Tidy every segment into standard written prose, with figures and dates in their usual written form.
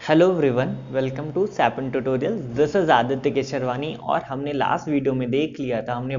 Hello everyone, welcome to Saipan tutorial. This is Aditya Kesharwani. और हमने last video में देख लिया था, हमने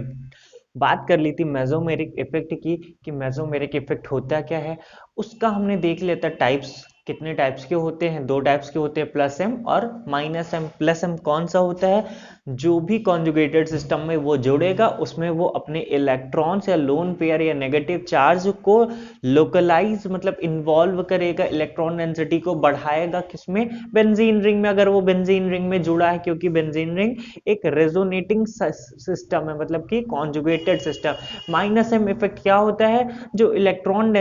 बात कर ली थी मेसोमेरिक इफेक्ट की कि मेसोमेरिक इफेक्ट होता क्या है। उसका हमने देख लिया था टाइप्स, कितने टाइप्स के होते हैं। दो टाइप्स के होते हैं, प्लस एम और माइनस एम। प्लस एम कौन सा होता है? जो भी कॉन्जुगेटेड सिस्टम में वो जुड़ेगा उसमें वो अपने इलेक्ट्रॉन्स या लोन पेयर या नेगेटिव चार्ज को लोकलाइज मतलब इन्वॉल्व करेगा, इलेक्ट्रॉन डेंसिटी को बढ़ाएगा। किसमें? बेंजीन रिंग में। अगर वो बेंजीन रिंग में जुड़ा है, क्योंकि बेंजीन रिंग एक रेजोनेटिंग सिस्टम है, मतलब कि conjugated system. Minus M effect क्या होता है? जो इलेक्ट्रॉन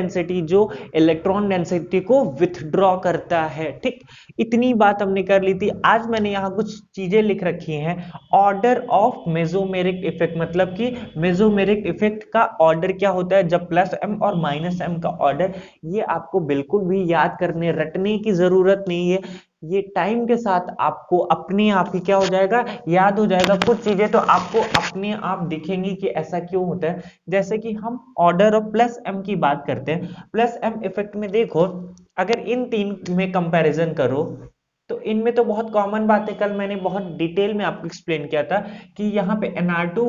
डेंसिटी को विथड्रॉ करता है। ठीक, इतनी बात हमने कर ली थी। आज मैंने यहाँ कुछ चीजें लिख रखी हैं। ऑर्डर ऑफ मेसोमेरिक इफेक्ट, मतलब कि मेसोमेरिक इफेक्ट का ऑर्डर क्या होता है जब प्लस एम और माइनस एम का ऑर्डर। ये आपको बिल्कुल भी याद करने रटने की जरूरत नहीं है। ये टाइम के साथ आपको अपने आप ही क्या हो जाएगा, याद हो जाएगा। कुछ चीजें तो आपको अपने आप दिखेंगी कि ऐसा क्यों होता है। जैसे कि हम ऑर्डर ऑफ प्लस एम की बात करते हैं। प्लस एम इफेक्ट में देखो, अगर इन तीन में कंपैरिजन करो तो इनमें तो बहुत कॉमन बात है। कल मैंने बहुत डिटेल में आपको एक्सप्लेन किया था कि यहाँ पे Nr2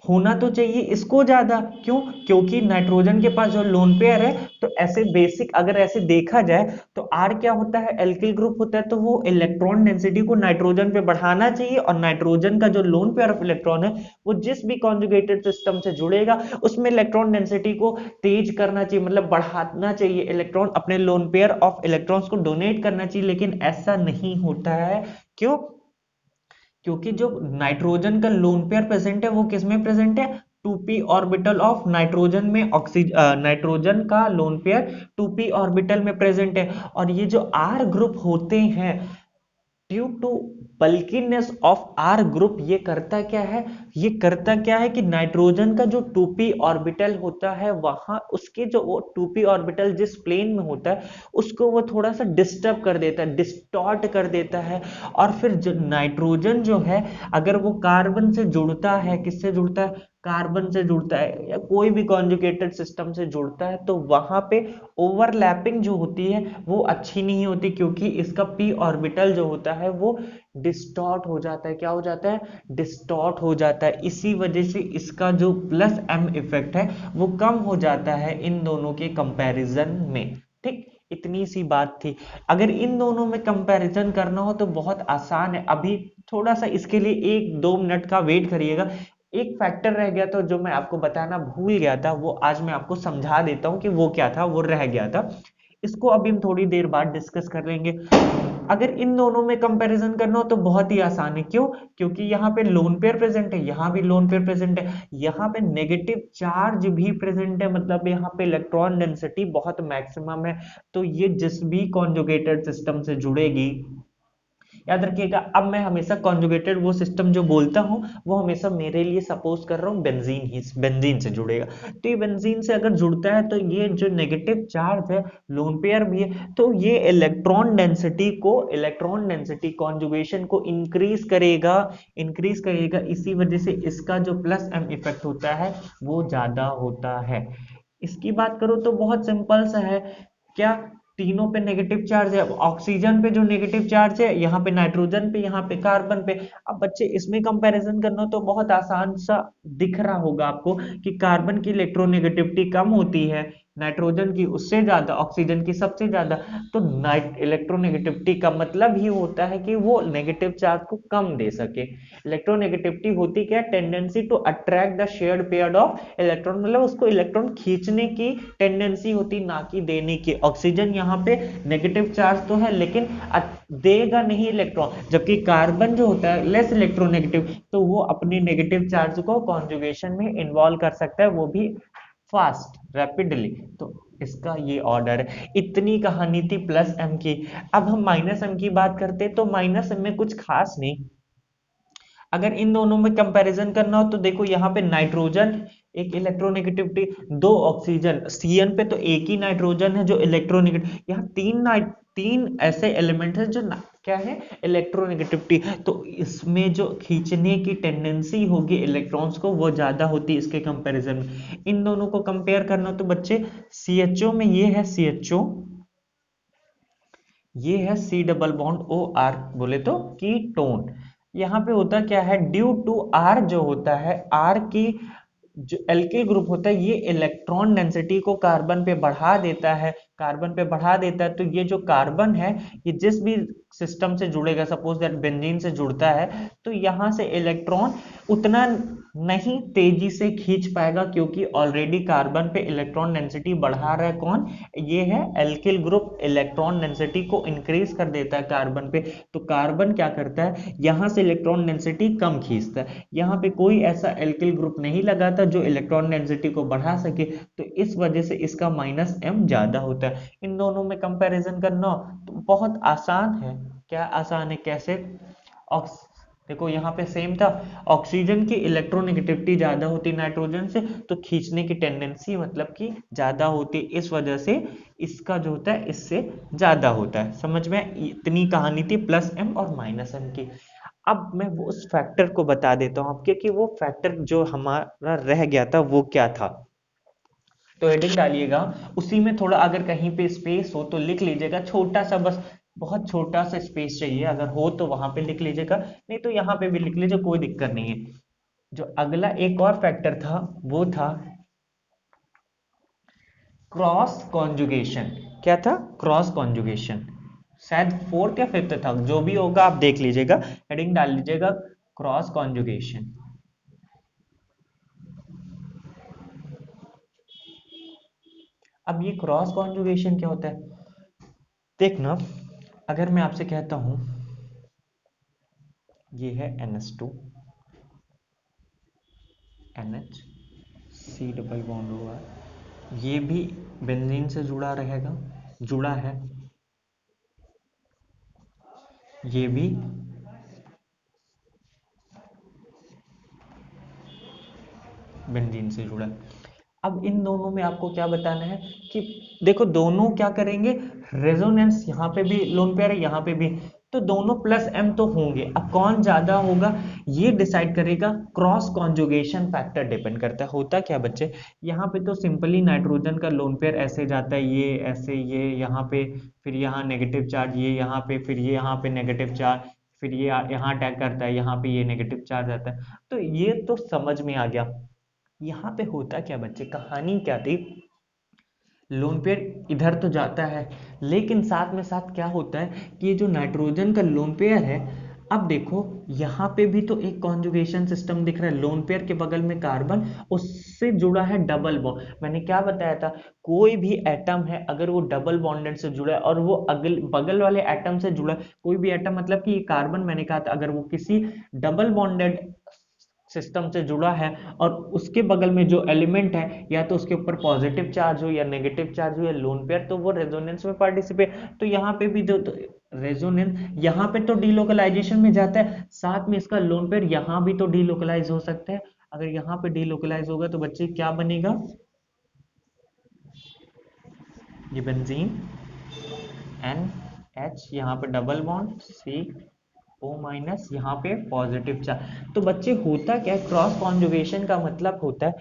होना तो चाहिए इसको ज्यादा। क्यों? क्योंकि नाइट्रोजन के पास जो लोन पेयर है, तो ऐसे बेसिक अगर ऐसे देखा जाए तो R क्या होता है? एल्किल ग्रुप होता है। तो वो इलेक्ट्रॉन डेंसिटी को नाइट्रोजन पे बढ़ाना चाहिए, और नाइट्रोजन का जो लोन पेयर ऑफ इलेक्ट्रॉन है वो जिस भी कॉन्जुगेटेड सिस्टम से जुड़ेगा उसमें इलेक्ट्रॉन डेंसिटी को तेज करना चाहिए, मतलब बढ़ाना चाहिए। इलेक्ट्रॉन अपने लोन पेयर ऑफ इलेक्ट्रॉन्स को डोनेट करना चाहिए, लेकिन ऐसा नहीं होता है। क्यों? क्योंकि जो नाइट्रोजन का लोन पेयर प्रेजेंट है वो किस में प्रेजेंट है? 2p ऑर्बिटल ऑफ नाइट्रोजन में। ऑक्सीजन नाइट्रोजन का लोन पेयर 2p ऑर्बिटल में प्रेजेंट है। और ये जो R ग्रुप होते हैं, due to bulkiness of R group, ये करता क्या है कि नाइट्रोजन का जो 2p ऑर्बिटल होता है वहां उसके जो वो 2p ऑर्बिटल जिस प्लेन में होता है उसको वो थोड़ा सा डिस्टर्ब कर देता है, डिस्टॉर्ट कर देता है। और फिर जो नाइट्रोजन जो है, अगर वो कार्बन से जुड़ता है, किससे जुड़ता है? कार्बन से जुड़ता है या कोई भी कॉन्जुगेटेड सिस्टम से जुड़ता है, तो वहां पे ओवरलैपिंग जो होती है वो अच्छी नहीं होती, क्योंकि इसका p ऑर्बिटल जो होता है वो डिस्टॉर्ट हो जाता है। क्या हो जाता है? डिस्टॉर्ट हो जाता है। इसी वजह से इसका जो प्लस एम इफेक्ट है वो कम हो जाता है इन दोनों के कंपैरिजन में। ठीक, इतनी सी बात थी। अगर इन दोनों में कंपैरिजन करना हो तो बहुत आसान है। अभी थोड़ा सा इसके लिए 1-2 मिनट का वेट करिएगा। एक फैक्टर रह गया, तो जो मैं आपको बताना भूल गया था वो आज मैं आपको समझा देता हूँ कि वो क्या था, वो रह गया था। इसको अभी हम थोड़ी देर बाद डिस्कस कर लेंगे। अगर इन दोनों में कंपैरिजन करना हो तो बहुत ही आसान है। क्यों? क्योंकि यहाँ पे लोन पेयर प्रेजेंट है, यहाँ भी लोन पेयर प्रेजेंट है, यहाँ पे नेगेटिव चार्ज भी प्रेजेंट है, मतलब यहाँ पे इलेक्ट्रॉन डेंसिटी बहुत मैक्सिमम है। तो ये जिस भी कॉन्जुगेटेड सिस्टम से जुड़ेगी, याद रखिएगा, अब मैं हमेशा कॉन्जुगेटेड वो सिस्टम जो बोलता हूँ वो हमेशा मेरे लिए सपोज कर रहा हूँ बेंजीन ही, बेंजीन से जुड़ेगा। तो ये बेंजीन से अगर जुड़ता है तो ये जो नेगेटिव चार्ज है, लोन पेयर भी है, तो ये इलेक्ट्रॉन डेंसिटी कॉन्जुगेशन को इंक्रीज करेगा। इसी वजह से इसका जो प्लस एम इफेक्ट होता है वो ज्यादा होता है। इसकी बात करो तो बहुत सिंपल सा है। क्या? तीनों पे नेगेटिव चार्ज है। ऑक्सीजन पे जो नेगेटिव चार्ज है, यहाँ पे नाइट्रोजन पे, यहाँ पे कार्बन पे। अब बच्चे इसमें कंपैरिजन करना हो तो बहुत आसान सा दिख रहा होगा आपको कि कार्बन की इलेक्ट्रोनेगेटिविटी कम होती है, नाइट्रोजन की उससे ज्यादा, ऑक्सीजन की सबसे ज्यादा। तो नाइट इलेक्ट्रोनेगेटिविटी का मतलब ही होता है कि वो नेगेटिव चार्ज को कम दे सके। इलेक्ट्रोनेगेटिविटी होती क्या? Tendency to attract the shared pair of electron, मतलब उसको इलेक्ट्रॉन खींचने की टेंडेंसी होती, ना कि देने की। ऑक्सीजन यहाँ पे नेगेटिव चार्ज तो है लेकिन देगा नहीं इलेक्ट्रॉन, जबकि कार्बन जो होता है लेस इलेक्ट्रोनेगेटिव, तो वो अपने नेगेटिव चार्ज को कॉन्जुगेशन में इन्वॉल्व कर सकता है, वो भी फास्ट, रैपिडली। तो इसका ये ऑर्डर है। इतनी कहानी थी प्लस एम की। अब हम माइनस एम की बात करते हैं, तो माइनस एम में कुछ खास नहीं। अगर इन दोनों में कंपैरिजन करना हो तो देखो, यहाँ पे नाइट्रोजन एक इलेक्ट्रोनेगेटिविटी, दो ऑक्सीजन, सीएन पे तो एक ही नाइट्रोजन है जो इलेक्ट्रोनेगेटिव। यहाँ तीन ऐसे एलिमेंट है जो क्या है, इलेक्ट्रोनेगेटिविटी। तो इसमें जो खींचने की टेंडेंसी होगी इलेक्ट्रॉन्स को वो ज्यादा होती है इसके कंपैरिजन में। इन दोनों को कंपेयर करना तो बच्चे, सीएचओ में ये है, सीएचओ ये है C double bond O R, बोले तो कीटोन। यहाँ पे होता क्या है, ड्यू टू आर जो होता है, आर की जो एल्किल ग्रुप होता है ये इलेक्ट्रॉन डेंसिटी को कार्बन पे बढ़ा देता है, कार्बन पे बढ़ा देता है। तो ये जो कार्बन है ये जिस भी सिस्टम से जुड़ेगा, सपोज दैट बेंजीन से जुड़ता है, तो यहाँ से इलेक्ट्रॉन उतना नहीं तेजी से खींच पाएगा, क्योंकि ऑलरेडी कार्बन पे इलेक्ट्रॉन डेंसिटी बढ़ा रहा है कौन, ये है एल्किल ग्रुप। इलेक्ट्रॉन डेंसिटी को इंक्रीज कर देता है कार्बन पे, तो कार्बन क्या करता है, यहाँ से इलेक्ट्रॉन डेंसिटी कम खींचता है। यहाँ पे कोई ऐसा एल्किल ग्रुप नहीं लगा था जो इलेक्ट्रॉन डेंसिटी को बढ़ा सके, तो इस वजह से इसका माइनस एम ज्यादा होता है। इन दोनों में कंपैरिजन करना तो बहुत आसान है। क्या आसान है, कैसे, देखो यहाँ पे सेम था, ऑक्सीजन की इलेक्ट्रोनेगेटिविटी ज्यादा होती नाइट्रोजन से, तो खींचने की टेंडेंसी मतलब कि ज्यादा होती, इस वजह से इसका जो होता है इससे ज्यादा होता है। समझ में, इतनी कहानी थी प्लस एम और माइनस एम की। अब मैं वो उस फैक्टर को बता देता हूँ आपके कि वो फैक्टर जो हमारा रह गया था वो क्या था। तो हेडिंग डालिएगा, उसी में थोड़ा अगर कहीं पे स्पेस हो तो लिख लीजिएगा, छोटा सा बस, बहुत छोटा सा स्पेस चाहिए, अगर हो तो वहां पे लिख लीजिएगा, नहीं तो यहाँ पे भी लिख लीजिए, कोई दिक्कत नहीं है। जो अगला एक और फैक्टर था वो था क्रॉस कॉन्जुगेशन। क्या था, क्रॉस कॉन्जुगेशन, शायद फोर्थ या फिफ्थ था, जो भी होगा आप देख लीजिएगा, हेडिंग डाल लीजिएगा क्रॉस कॉन्जुगेशन। अब ये क्रॉस कॉन्जुगेशन क्या होता है, देखना, अगर मैं आपसे कहता हूं ये है NH2 NH सी डबल बॉन्ड हुआ, ये भी बेंजीन से जुड़ा रहेगा, जुड़ा है, ये भी बेंजीन से जुड़ा है। अब इन दोनों में आपको क्या बताना है कि देखो दोनों क्या करेंगे, रेजोनेंस, यहाँ पे भी लोन पेयर है, यहाँ पे भी, तो दोनों प्लस एम तो होंगे। अब कौन ज्यादा होगा ये डिसाइड करेगा, क्रॉस कॉन्जुगेशन फैक्टर डिपेंड करता है। होता क्या बच्चे, यहाँ पे तो सिंपली नाइट्रोजन का लोन पेयर ऐसे जाता है, ये ऐसे, ये यहाँ पे, फिर यहाँ नेगेटिव चार्ज, ये यहाँ पे, फिर ये यहाँ पे नेगेटिव चार्ज, फिर ये यहाँ अटैक करता है, यहाँ पे ये नेगेटिव चार्ज आता है, तो ये तो समझ में आ गया। यहाँ पे होता क्या बच्चे, कहानी क्या थी, लोन पेयर इधर तो जाता है, लेकिन साथ में साथ क्या होता है कि ये जो नाइट्रोजन का लोन पेयर है, अब देखो यहाँ पे भी तो एक कॉन्जुगेशन सिस्टम दिख रहा है, लोन पेयर के बगल में कार्बन, उससे जुड़ा है डबल बॉन्ड। मैंने क्या बताया था, कोई भी एटम है अगर वो डबल बॉन्डेड से जुड़ा है और वो अगल बगल वाले एटम से जुड़ा है, कोई भी एटम मतलब कि ये कार्बन मैंने कहा था, अगर वो किसी डबल बॉन्डेड सिस्टम से जुड़ा है और उसके बगल में जो एलिमेंट है या तो उसके ऊपर पॉजिटिव चार्ज हो या नेगेटिव चार्ज हो या लोन पेयर, तो वो रेजोनेंस में पार्टिसिपेट, तो यहाँ पे भी जो तो रेजोनेंस, यहाँ पे तो डीलोकलाइजेशन में जाता है, साथ में इसका लोन पेयर यहाँ भी तो डीलोकलाइज हो सकता है। अगर यहाँ पे डीलोकलाइज होगा तो बच्चे क्या बनेगा, ये बेंजीन एन एच, यहाँ पे double bond C O minus, यहाँ पे पॉजिटिव चार्ज। तो बच्चे होता क्या है, क्रॉस कॉन्जुगेशन का मतलब होता है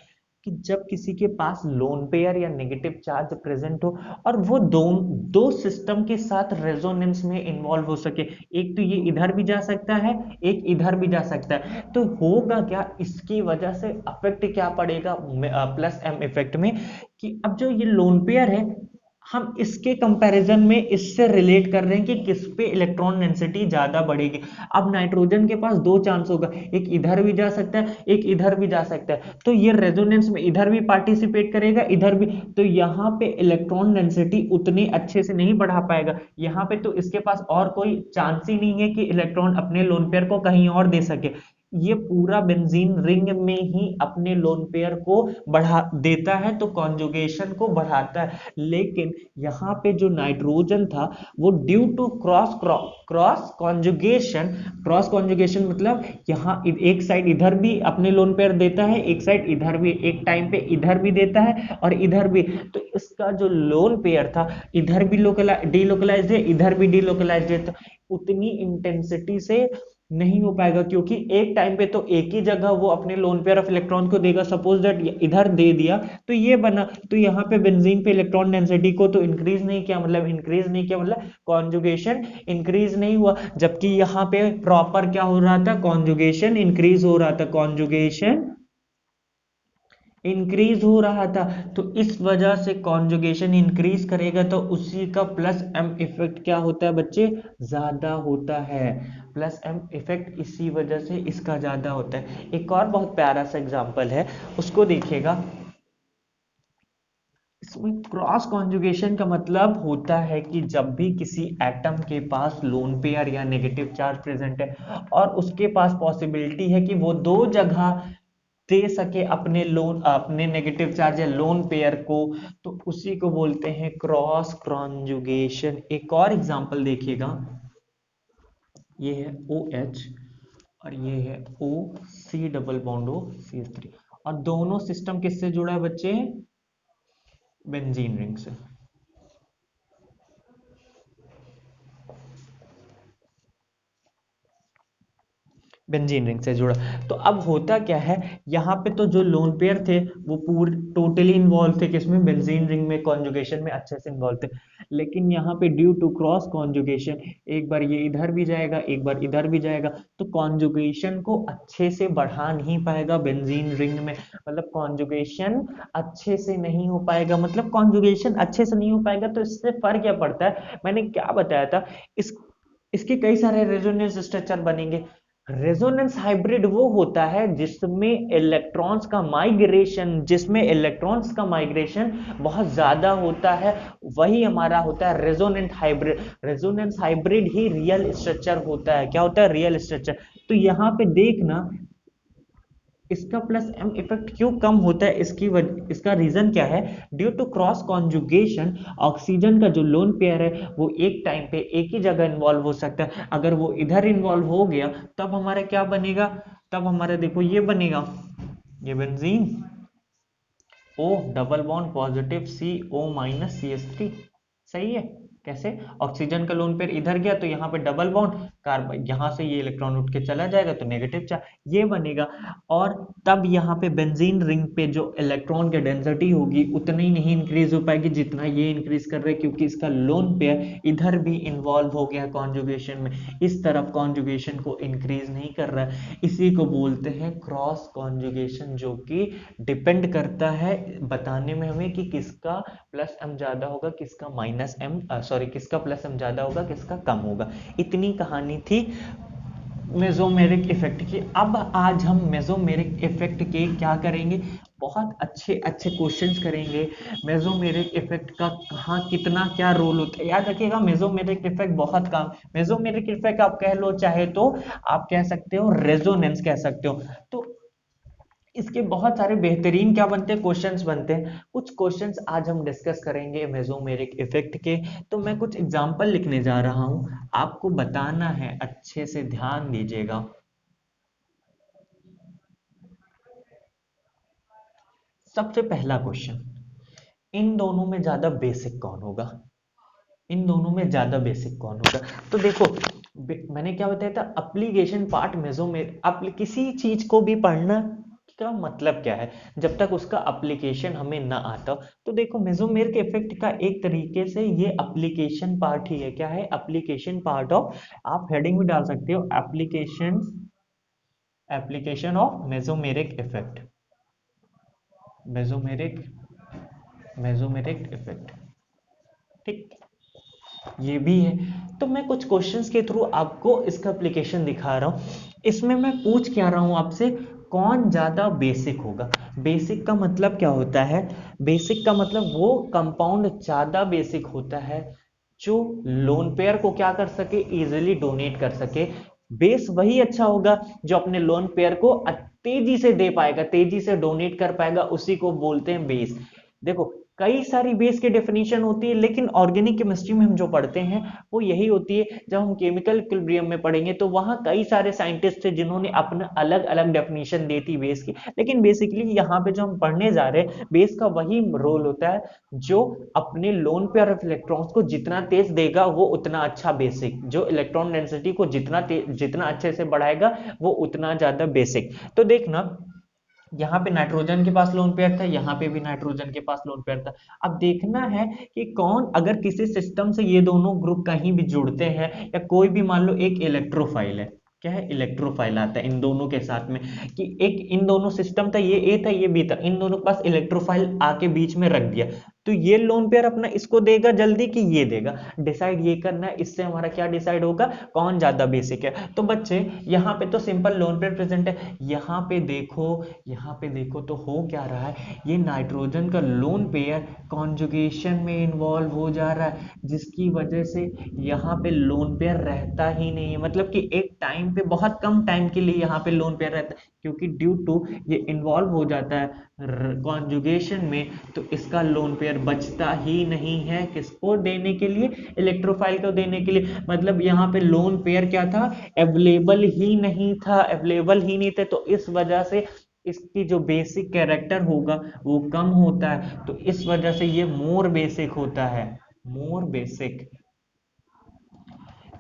कि जब किसी के पास लोन पेयर या नेगेटिव चार्ज प्रेजेंट हो और वो दो सिस्टम के साथ रेजोनेंस में इन्वॉल्व हो सके, एक तो ये इधर भी जा सकता है, एक इधर भी जा सकता है, तो होगा क्या, इसकी वजह से अफेक्ट क्या पड़ेगा प्लस एम इफेक्ट में, कि अब जो ये लोन पेयर है, हम इसके कंपैरिजन में इससे रिलेट कर रहे हैं कि किस पे इलेक्ट्रॉन डेंसिटी ज्यादा बढ़ेगी। अब नाइट्रोजन के पास दो चांस होगा, एक इधर भी जा सकता है, एक इधर भी जा सकता है, तो ये रेजोनेंस में इधर भी पार्टिसिपेट करेगा, इधर भी, तो यहाँ पे इलेक्ट्रॉन डेंसिटी उतनी अच्छे से नहीं बढ़ा पाएगा। यहाँ पे तो इसके पास और कोई चांस ही नहीं है कि इलेक्ट्रॉन अपने लोन पेयर को कहीं और दे सके, ये पूरा बेंजीन रिंग में ही अपने लोन पेयर को बढ़ा देता है, तो कॉन्जुगेशन को बढ़ाता है। लेकिन यहाँ पे जो नाइट्रोजन था वो due to cross conjugation, cross conjugation मतलब यहाँ एक साइड इधर भी अपने लोन पेयर देता है, एक साइड इधर भी, एक टाइम पे इधर भी देता है और इधर भी, तो इसका जो लोन पेयर था इधर भी डीलोकलाइज्ड है, इधर भी डीलोकलाइज्ड है, तो उतनी इंटेंसिटी से नहीं हो पाएगा, क्योंकि एक टाइम पे तो एक ही जगह वो अपने लोन पेयर ऑफ इलेक्ट्रॉन को देगा। सपोज दैट इधर दे दिया तो ये बना, तो यहाँ पे बेंजीन पे इलेक्ट्रॉन डेंसिटी को तो इंक्रीज नहीं किया, मतलब इंक्रीज नहीं किया, मतलब कॉन्जुगेशन इंक्रीज नहीं हुआ। जबकि यहाँ पे प्रॉपर क्या हो रहा था, कॉन्जुगेशन इंक्रीज हो रहा था, कॉन्जुगेशन इंक्रीज हो रहा था। तो इस वजह से कॉन्जुगेशन इंक्रीज करेगा तो उसी का प्लस एम इफेक्ट क्या होता है बच्चे, ज्यादा होता है। प्लस एम इफेक्ट इसी वजह से इसका ज्यादा होता है। एक और बहुत प्यारा सा एग्जांपल है, उसको देखिएगा। इसमें क्रॉस कॉन्जुगेशन का मतलब होता है कि जब भी किसी एटम के पास लोन पेयर या नेगेटिव चार्ज प्रेजेंट है और उसके पास पॉसिबिलिटी है कि वो दो जगह दे सके अपने लोन, अपने नेगेटिव चार्ज या लोन पेयर को, तो उसी को बोलते हैं क्रॉस कॉन्जुगेशन। एक और एग्जांपल देखिएगा, ये है OH और ये है OC डबल बॉन्ड CH3, और दोनों सिस्टम किससे जुड़ा है बच्चे, बेंजीन रिंग से। बेंजीन रिंग से जुड़ा। तो अब होता क्या है, यहाँ पे तो जो लोन पेयर थे वो पूरे टोटली इन्वॉल्व थे किसमें, बेंजीन रिंग में, कॉन्जुगेशन में अच्छे से इन्वॉल्व थे। लेकिन यहाँ पे ड्यू टू क्रॉस कॉन्जुगेशन एक बार ये इधर भी जाएगा, एक बार इधर भी जाएगा, तो कॉन्जुगेशन को अच्छे से बढ़ा नहीं पाएगा बेंजीन रिंग में, मतलब कॉन्जुगेशन अच्छे से नहीं हो पाएगा, मतलब कॉन्जुगेशन अच्छे से नहीं हो पाएगा। तो इससे फर्क क्या पड़ता है, मैंने क्या बताया था, इस इसके कई सारे रेजोनेंस स्ट्रक्चर बनेंगे। रेजोनेंस हाइब्रिड वो होता है जिसमें इलेक्ट्रॉन्स का माइग्रेशन बहुत ज्यादा होता है, वही हमारा होता है रेजोनेंट हाइब्रिड। रेजोनेंस हाइब्रिड ही रियल स्ट्रक्चर होता है। क्या होता है, रियल स्ट्रक्चर। तो यहाँ पे देखना, इसका प्लस एम इफेक्ट क्यों कम होता है, इसका रीजन क्या है, due to cross conjugation oxygen का जो लोन पेयर है वो एक टाइम पे एक ही जगह इन्वॉल्व हो सकता है। अगर वो इधर इन्वॉल्व हो गया तब हमारा क्या बनेगा, तब हमारा देखो ये बनेगा, ये benzene O double bond positive CO minus CH3। सही है। कैसे, ऑक्सीजन का लोन पेयर इधर गया तो यहाँ पे डबल बॉन्ड, कार्बन यहाँ से ये इलेक्ट्रॉन उठ के चला जाएगा तो नेगेटिव चार्ज ये बनेगा। और तब यहाँ पे बेंजीन रिंग पे जो इलेक्ट्रॉन की डेंसिटी होगी उतनी नहीं इंक्रीज हो पाएगी जितना ये इंक्रीज कर रहे हैं, क्योंकि इसका लोन पेयर इधर भी इन्वॉल्व हो गया कॉन्जुगेशन में, इस तरफ कॉन्जुगेशन को इंक्रीज नहीं कर रहा है। इसी को बोलते हैं क्रॉस कॉन्जुगेशन, जो कि डिपेंड करता है बताने में हमें कि किसका प्लस एम ज्यादा होगा, किसका माइनस एम, सॉरी किसका प्लस एम ज्यादा होगा, किसका कम होगा। इतनी कहानी थी मेसोमेरिक इफेक्ट की। अब आज हम मेसोमेरिक इफेक्ट के क्या करेंगे, बहुत अच्छे अच्छे क्वेश्चंस करेंगे। मेसोमेरिक इफेक्ट का कहाँ कितना क्या रोल होता है, याद रखिएगा। मेसोमेरिक इफेक्ट बहुत काम, मेसोमेरिक इफेक्ट आप कह लो, चाहे तो आप कह सकते हो रेजोनेंस कह सकते हो। तो इसके बहुत सारे बेहतरीन क्या बनते हैं, क्वेश्चंस बनते हैं। कुछ क्वेश्चंस आज हम डिस्कस करेंगे मेसोमेरिक इफेक्ट के। तो मैं कुछ एग्जांपल लिखने जा रहा हूं, आपको बताना है, अच्छे से ध्यान दीजिएगा। सबसे पहला क्वेश्चन, इन दोनों में ज्यादा बेसिक कौन होगा, इन दोनों में ज्यादा बेसिक कौन होगा। तो देखो, मैंने क्या बताया था, एप्लीकेशन पार्ट मेसोमेरिक, आप किसी चीज को भी पढ़ना का मतलब क्या है, जब तक उसका एप्लीकेशन हमें ना आता हो। तो देखो, मेसोमेरिक इफेक्ट का एक तरीके से ये एप्लीकेशन पार्ट ही है। क्या है, एप्लीकेशन पार्ट ऑफ, आप हेडिंग भी डाल सकते हो, application, application of mesomeric effect, mesomeric, mesomeric effect. ठीक, ये भी है। तो मैं कुछ क्वेश्चंस के थ्रू आपको इसका एप्लीकेशन दिखा रहा हूं। इसमें मैं पूछ क्या रहा हूं आपसे, कौन ज्यादा बेसिक होगा। बेसिक का मतलब क्या होता है, बेसिक का मतलब वो कंपाउंड ज्यादा बेसिक होता है जो लोन पेयर को क्या कर सके, इजीली डोनेट कर सके। बेस वही अच्छा होगा जो अपने लोन पेयर को तेजी से दे पाएगा, तेजी से डोनेट कर पाएगा, उसी को बोलते हैं बेस। देखो, कई सारी बेस की डेफिनेशन होती है, लेकिन ऑर्गेनिक केमिस्ट्री में हम जो पढ़ते हैं वो यही होती है। जब हम केमिकल इक्विलिब्रियम में पढ़ेंगे तो वहां कई सारे साइंटिस्ट थे जिन्होंने अपना अलग अलग डेफिनेशन दी थी बेस की, लेकिन बेसिकली यहाँ पे जो हम पढ़ने जा रहे हैं बेस का वही रोल होता है जो अपने लोन पेयर ऑफ इलेक्ट्रॉन्स को जितना तेज देगा वो उतना अच्छा बेसिक, जो इलेक्ट्रॉन डेंसिटी को जितना अच्छे से बढ़ाएगा वो उतना ज्यादा बेसिक। तो देखना यहाँ पे नाइट्रोजन के पास लोन पेयर था, यहाँ पे भी नाइट्रोजन के पास लोन पेयर था। अब देखना है कि कौन, अगर किसी सिस्टम से ये दोनों ग्रुप कहीं भी जुड़ते हैं या कोई भी मान लो एक इलेक्ट्रोफाइल है, क्या है इलेक्ट्रोफाइल आता है इन दोनों के साथ में, कि एक इन दोनों सिस्टम था, ये ए था ये बी था, इन दोनों के पास इलेक्ट्रोफाइल आके बीच में रख दिया, तो ये लोन पेयर अपना इसको देगा जल्दी कि ये देगा, डिसाइड ये करना है। इससे हमारा क्या डिसाइड होगा, कौन ज्यादा बेसिक है। तो बच्चे यहाँ पे तो सिंपल लोन पेयर प्रेजेंट है, यहाँ पे देखो, यहाँ पे देखो तो हो क्या रहा है, ये नाइट्रोजन का लोन पेयर कॉन्जुगेशन में इन्वॉल्व हो जा रहा है, जिसकी वजह से यहाँ पे लोन पेयर रहता ही नहीं है, मतलब कि एक टाइम पे बहुत कम टाइम के लिए यहाँ पे लोन पेयर रहता है, क्योंकि ड्यू टू ये इन्वॉल्व हो जाता है कॉन्जुगेशन में, तो इसका लोन पेयर बचता ही नहीं है किसको देने के लिए, इलेक्ट्रोफाइल को देने के लिए। मतलब यहाँ पे लोन पेयर क्या था, अवेलेबल ही नहीं था, अवेलेबल ही नहीं थे, तो इस वजह से इसकी जो बेसिक कैरेक्टर होगा वो कम होता है, तो इस वजह से ये मोर बेसिक होता है, मोर बेसिक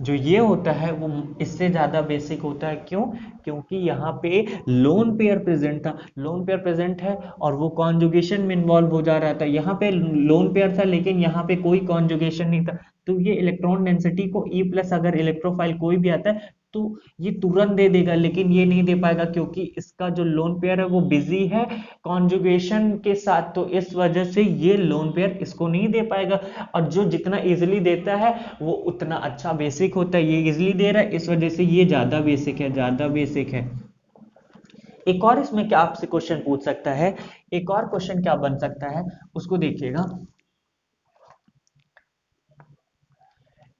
जो ये होता है वो इससे ज्यादा बेसिक होता है। क्यों, क्योंकि यहाँ पे लोन पेयर प्रेजेंट था, लोन पेयर प्रेजेंट है और वो कॉन्जुगेशन में इन्वॉल्व हो जा रहा था, यहाँ पे लोन पेयर था लेकिन यहाँ पे कोई कॉन्जुगेशन नहीं था, तो ये इलेक्ट्रॉन डेंसिटी को ई प्लस अगर इलेक्ट्रोफाइल कोई भी आता है तो ये तुरंत दे देगा, लेकिन ये नहीं दे पाएगा क्योंकि इसका जो लोन पेयर है वो बिजी है कॉन्जुगेशन के साथ, तो इस वजह से ये लोन पेयर इसको नहीं दे पाएगा। और जो जितना इजिली देता है वो उतना अच्छा बेसिक होता है, ये इजिली दे रहा है इस वजह से ये ज्यादा बेसिक है, ज्यादा बेसिक है। एक और इसमें क्या आपसे क्वेश्चन पूछ सकता है, एक और क्वेश्चन क्या बन सकता है उसको देखिएगा,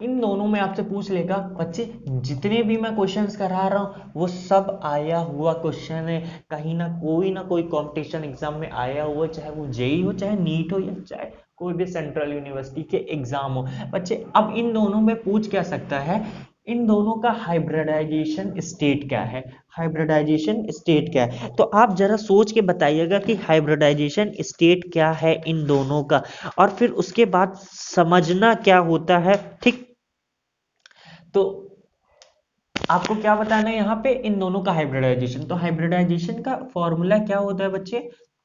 इन दोनों में आपसे पूछ लेगा बच्चे, जितने भी मैं क्वेश्चंस करा रहा हूं वो सब आया हुआ क्वेश्चन है, कहीं ना कोई कंपटीशन एग्जाम में आया हुआ, चाहे वो जेई हो चाहे नीट हो या चाहे कोई भी सेंट्रल यूनिवर्सिटी के एग्जाम हो। बच्चे अब इन दोनों में पूछ क्या सकता है, इन दोनों का हाइब्रिडाइजेशन स्टेट क्या है, हाइब्रिडाइजेशन स्टेट क्या है, तो आप जरा सोच के बताइएगा कि हाइब्रिडाइजेशन स्टेट क्या है इन दोनों का, और फिर उसके बाद समझना क्या होता है। ठीक, तो आपको क्या बताना है यहाँ पे, इन दोनों का हाइब्रिडाइजेशन, तो हाइब्रिडाइजेशन का फॉर्मूला क्या होता है बच्चे,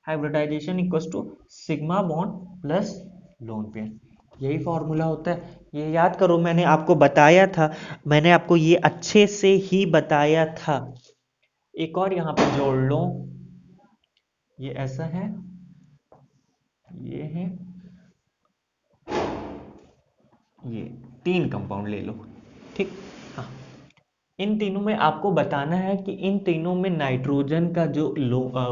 hybridization equals to sigma bond plus lone pair, यही फॉर्मूला होता है, ये याद करो, मैंने आपको बताया था, मैंने आपको ये अच्छे से ही बताया था। एक और यहाँ पे जोड़ लो, ये ऐसा है, ये है, ये तीन कंपाउंड ले लो। ठीक, हाँ, इन तीनों में आपको बताना है कि इन तीनों में नाइट्रोजन का जो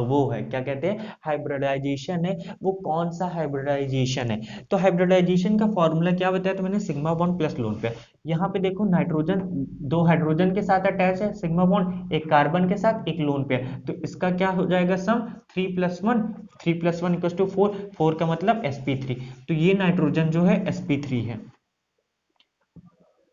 वो है क्या कहते हैं हाइब्रिडाइजेशन है, वो कौन सा हाइब्रिडाइजेशन है। तो हाइब्रिडाइजेशन का फॉर्मूला क्या बताया, तो मैंने सिग्मा बॉन्ड प्लस लोन पे, यहाँ पे देखो नाइट्रोजन दो हाइड्रोजन के साथ अटैच है, सिग्मा बॉन्ड एक कार्बन के साथ एक लोन पे, तो इसका क्या हो जाएगा सम, 3+1, 3+1 इक्वल टू 4, 4 का मतलब sp3, तो ये नाइट्रोजन जो है sp3 है।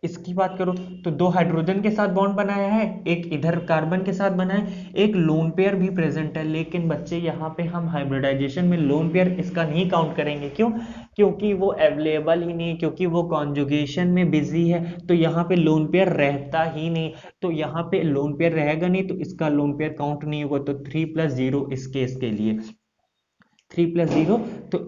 इसकी बात करो तो दो हाइड्रोजन के साथ बॉन्ड बनाया है, एक इधर कार्बन के साथ बना है, एक लोन पेयर भी प्रेजेंट है, लेकिन बच्चे यहाँ पे हम हाइब्रिडाइजेशन में लोन पेयर इसका नहीं काउंट करेंगे। क्यों, क्योंकि वो अवेलेबल ही नहीं, क्योंकि वो कॉन्जुगेशन में बिजी है, तो यहाँ पे लोन पेयर रहता ही नहीं, तो यहाँ पे लोन पेयर रहेगा नहीं तो इसका लोन पेयर काउंट नहीं होगा, तो 3+0 इस केस के लिए 3+0, तो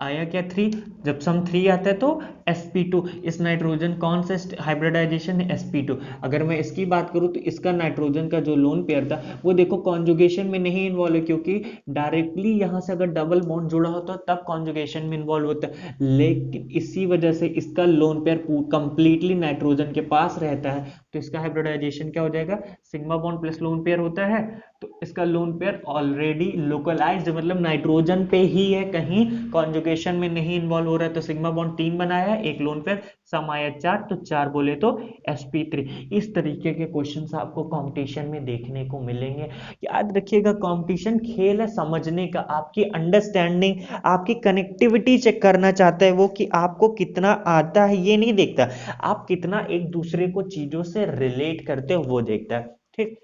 आया क्या 3, जब सम 3 आता है तो sp2, इस नाइट्रोजन कौन सा हाइब्रिडाइजेशन है sp2। अगर मैं इसकी बात करूं तो इसका नाइट्रोजन का जो लोन पेयर था वो देखो कॉन्जुगेशन में नहीं इन्वॉल्व है, क्योंकि डायरेक्टली यहां से अगर डबल बॉन्ड जुड़ा होता है तब कॉन्जुगेशन में इन्वॉल्व होता है, लेकिन इसी वजह से इसका लोन पेयर कंप्लीटली नाइट्रोजन के पास रहता है, तो इसका हाइब्रिडाइजेशन क्या हो जाएगा, sigma bond plus lone pair होता है, तो इसका लोन पेयर ऑलरेडी लोकलाइज्ड मतलब नाइट्रोजन पे ही है, कहीं कॉन्जुगेशन कॉन्जुगेशन में नहीं इन्वॉल्व हो रहा है तो सिग्मा बॉन्ड 3 बनाया है, एक लोन पेयर, सम आया 4, तो 4 बोले तो sp3। इस तरीके के क्वेश्चंस आपको कंपटीशन में देखने को मिलेंगे। याद रखिएगा कंपटीशन खेल है समझने का, आपकी अंडरस्टैंडिंग, आपकी कनेक्टिविटी चेक करना चाहता है वो कि आपको कितना आता है, ये नहीं देखता, आप कितना एक दूसरे को चीजों से रिलेट करते हो वो देखता है। ठीक,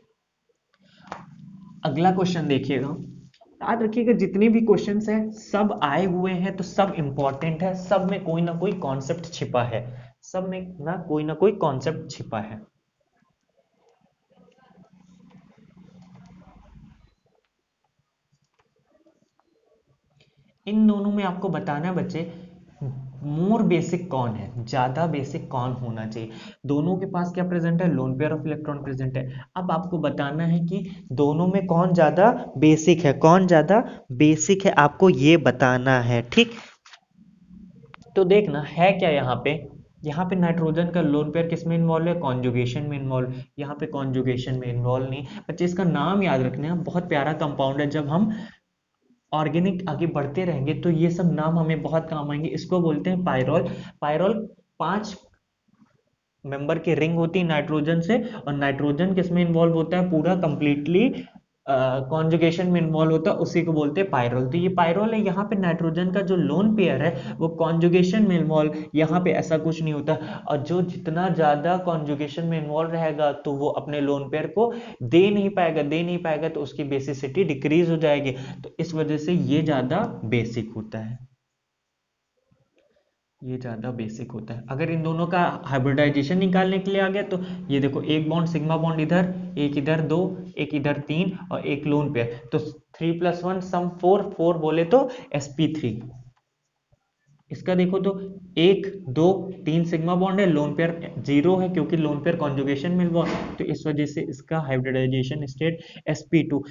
अगला क्वेश्चन देखिएगा। याद रखिएगा जितने भी क्वेश्चंस हैं सब आए हुए हैं तो सब इंपॉर्टेंट है, सब में कोई ना कोई कॉन्सेप्ट छिपा है, सब में ना कोई कॉन्सेप्ट छिपा है। इन दोनों में आपको बताना है बच्चे, मोर बेसिक कौन है, ज्यादा बेसिक कौन होना चाहिए। दोनों के पास क्या प्रेजेंट है, lone pair of electron present है। अब आपको बताना है कि दोनों में कौन ज्यादा बेसिक है, कौन ज्यादा बेसिक है, आपको ये बताना है। ठीक, तो देखना है क्या यहाँ पे, यहाँ पे नाइट्रोजन का लोन पेयर किस में इन्वॉल्व है, कॉन्जुगेशन में इन्वॉल्व, यहाँ पे कॉन्जुगेशन में इन्वॉल्व नहीं। बच्चे इसका नाम याद रखना है, बहुत प्यारा कंपाउंड है, जब हम ऑर्गेनिक आगे बढ़ते रहेंगे तो ये सब नाम हमें बहुत काम आएंगे। इसको बोलते हैं पायरोल। पायरोल 5 मेंबर की रिंग होती है नाइट्रोजन से, और नाइट्रोजन किस में इन्वॉल्व होता है, पूरा कंप्लीटली कॉन्जुगेशन में इन्वॉल्व होता है, उसी को बोलते हैं पायरोल। तो ये पायरोल है, यहाँ पे नाइट्रोजन का जो लोन पेयर है वो कॉन्जुगेशन में इन्वॉल्व, यहाँ पे ऐसा कुछ नहीं होता। और जो जितना ज्यादा कॉन्जुगेशन में इन्वॉल्व रहेगा तो वो अपने लोन पेयर को दे नहीं पाएगा तो उसकी बेसिसिटी डिक्रीज हो जाएगी, तो इस वजह से ये ज्यादा बेसिक होता है, ये ज्यादा बेसिक होता है। अगर इन दोनों का हाइब्रिडाइजेशन निकालने के लिए आ गया तो ये देखो, एक बॉन्ड सिग्मा बॉन्ड इधर, एक इधर 2, एक इधर 3 और एक लोन पेयर, तो 3+1 सम 4, 4 बोले तो sp3। इसका देखो तो 1 2 3 सिग्मा बॉन्ड है, लोन पेयर 0 है क्योंकि लोन पेयर कॉन्जुगेशन में हुआ, तो इस वजह से इसका हाइब्रिडाइजेशन स्टेट sp2।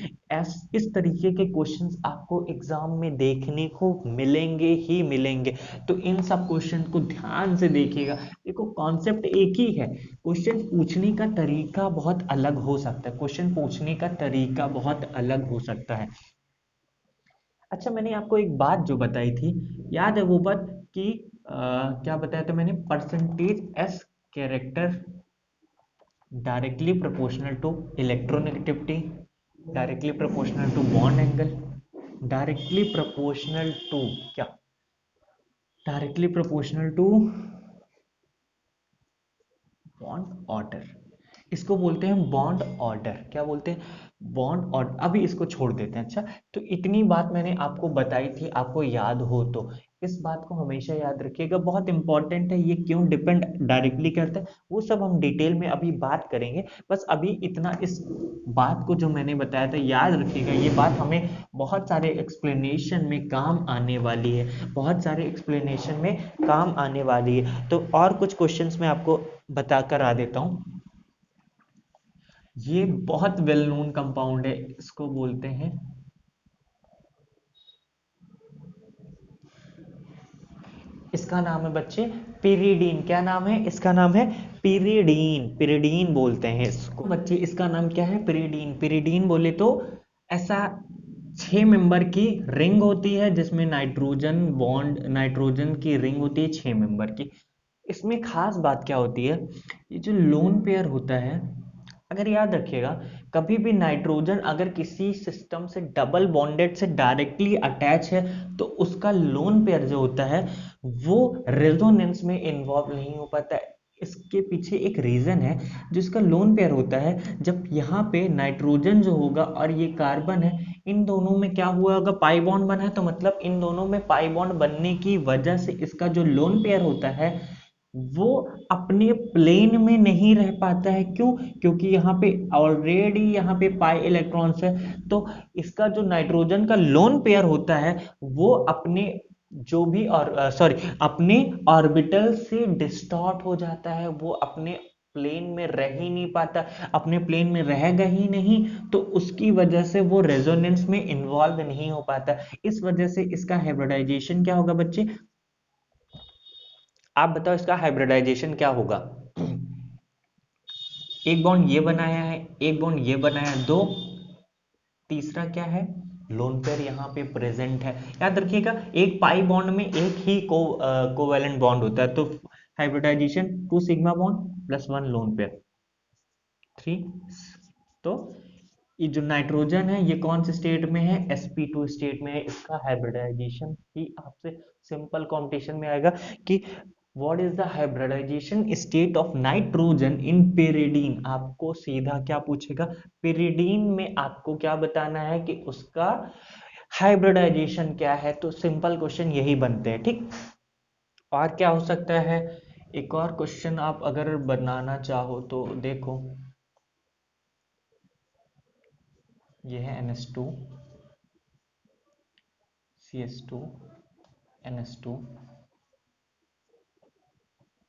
इस तरीके के क्वेश्चंस आपको एग्जाम में देखने को मिलेंगे ही मिलेंगे, तो इन सब क्वेश्चन को ध्यान से देखिएगा। देखो कॉन्सेप्ट एक ही है, क्वेश्चन पूछने का तरीका बहुत अलग हो सकता है, क्वेश्चन पूछने का तरीका बहुत अलग हो सकता है। अच्छा, मैंने आपको एक बात जो बताई थी, याद है वो बात कि क्या बताया था मैंने, percentage S character directly proportional to electronegativity, directly proportional to bond angle, directly proportional to क्या, directly proportional to bond order, इसको बोलते हैं बॉन्ड ऑर्डर। क्या बोलते हैं, बॉन्ड ऑर्डर। अभी इसको छोड़ देते हैं। अच्छा, तो इतनी बात मैंने आपको बताई थी, आपको याद हो तो इस बात को हमेशा याद रखिएगा, बहुत इंपॉर्टेंट है। ये क्यों डिपेंड डायरेक्टली करता है वो सब हम डिटेल में अभी बात करेंगे, बस अभी इतना इस बात को जो मैंने बताया था याद रखिएगा। ये बात हमें बहुत सारे एक्सप्लेनेशन में काम आने वाली है, बहुत सारे एक्सप्लेनेशन में काम आने वाली है। तो और कुछ क्वेश्चंस मैं आपको बता कर आ देता हूँ। ये बहुत वेल नोन कंपाउंड है, इसको बोलते हैं, इसका नाम है बच्चे पिरीडीन। क्या नाम है इसका, नाम है पिरीडीन, पिरीडीन बोलते हैं इसको बच्चे। इसका नाम क्या है, पिरीडीन। पिरीडीन बोले तो ऐसा 6 मेंबर की रिंग होती है जिसमें नाइट्रोजन बॉन्ड, नाइट्रोजन की रिंग होती है 6 मेंबर की। इसमें खास बात क्या होती है, ये जो लोन पेयर होता है, अगर याद रखिएगा कभी भी नाइट्रोजन अगर किसी सिस्टम से डबल बॉन्डेड से डायरेक्टली अटैच है तो उसका लोन पेयर जो होता है वो रेजोनेंस में इन्वॉल्व नहीं हो पाता है। इसके पीछे एक रीजन है, जिसका लोन पेयर होता है, जब यहाँ पे नाइट्रोजन जो होगा और ये कार्बन है, इन दोनों में क्या हुआ होगा, पाई बॉन्ड बना है, तो मतलब इन दोनों में पाई बॉन्ड बनने की वजह से इसका जो लोन पेयर होता है वो अपने प्लेन में नहीं रह पाता है। क्यों, क्योंकि यहाँ पे ऑलरेडी यहाँ पे पाई इलेक्ट्रॉन्स है, तो इसका जो नाइट्रोजन का लोन पेयर होता है वो अपने जो भी, और सॉरी, अपने ऑर्बिटल से डिस्टॉर्ट हो जाता है, वो अपने प्लेन में रह ही नहीं पाता, अपने प्लेन में रहेगा ही नहीं, तो उसकी वजह से वो रेजोनेंस में इन्वॉल्व नहीं हो पाता। इस वजह से इसका हाइब्रिडाइजेशन क्या होगा बच्चे, आप बताओ इसका हाइब्रिडाइजेशन क्या होगा। एक बॉन्ड ये बनाया है, एक बॉन्ड ये बनाया है, दो, तीसरा क्या है, लोन पेयर यहाँ पे प्रेजेंट है। याद रखिएगा एक पाई बॉन्ड में एक ही कोवैलेंट बॉन्ड होता है, तो hybridization 2 sigma bond plus 1 lone pair 3। तो ये जो नाइट्रोजन है ये कौन से स्टेट में है, sp2 स्टेट में है। इसका हाइब्रिडाइजेशन ही आपसे सिंपल कॉम्पिटिशन में आएगा कि what is the hybridization state of nitrogen in pyridine. आपको सीधा क्या पूछेगा, पेरिडीन में आपको क्या बताना है कि उसका हाइब्रिडाइजेशन क्या है। तो सिंपल क्वेश्चन यही बनते हैं, ठीक। और क्या हो सकता है, एक और क्वेश्चन आप अगर बनाना चाहो तो देखो, ये है NH2 CH2 NH2।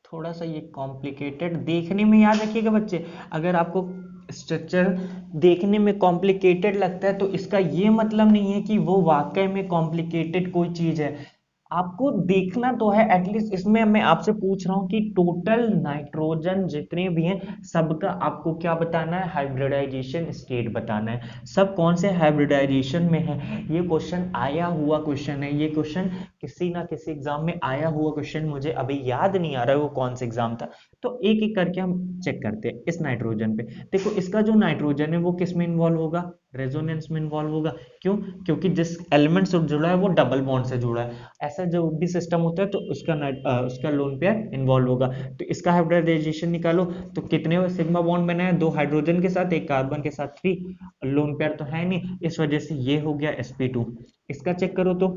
थोड़ा सा ये कॉम्प्लिकेटेड देखने में, याद रखिएगा बच्चे, अगर आपको स्ट्रक्चर देखने में कॉम्प्लिकेटेड लगता है तो इसका ये मतलब नहीं है कि वो वाकई में कॉम्प्लिकेटेड कोई चीज है। आपको देखना तो है एटलीस्ट। इसमें मैं आपसे पूछ रहा हूँ कि टोटल नाइट्रोजन जितने भी हैं सबका आपको क्या बताना है, हाइब्रिडाइजेशन स्टेट बताना है। सब कौन से हाइब्रिडाइजेशन में है, ये क्वेश्चन आया हुआ क्वेश्चन है। ये क्वेश्चन किसी ना किसी एग्जाम में आया हुआ क्वेश्चन, मुझे अभी याद नहीं आ रहा है वो कौन सा एग्जाम था। तो एक एक करके हम चेक करते हैं। इस नाइट्रोजन पे देखो, इसका जो नाइट्रोजन है वो किस में इन्वॉल्व होगा, रेजोनेंस में इन्वॉल्व होगा। क्यों, क्योंकि जिस एलिमेंट से जुड़ा है वो डबल बॉन्ड से जुड़ा है। ऐसा जो भी सिस्टम होता है तो उसका लोन पेयर इन्वॉल्व होगा। तो इसका हाइब्रिडाइजेशन निकालो, तो कितने सिग्मा बॉन्ड बना है, 2 हाइड्रोजन के साथ 1 कार्बन के साथ 3। लोन पेयर तो है नहीं, इस वजह से ये हो गया sp2। इसका चेक करो तो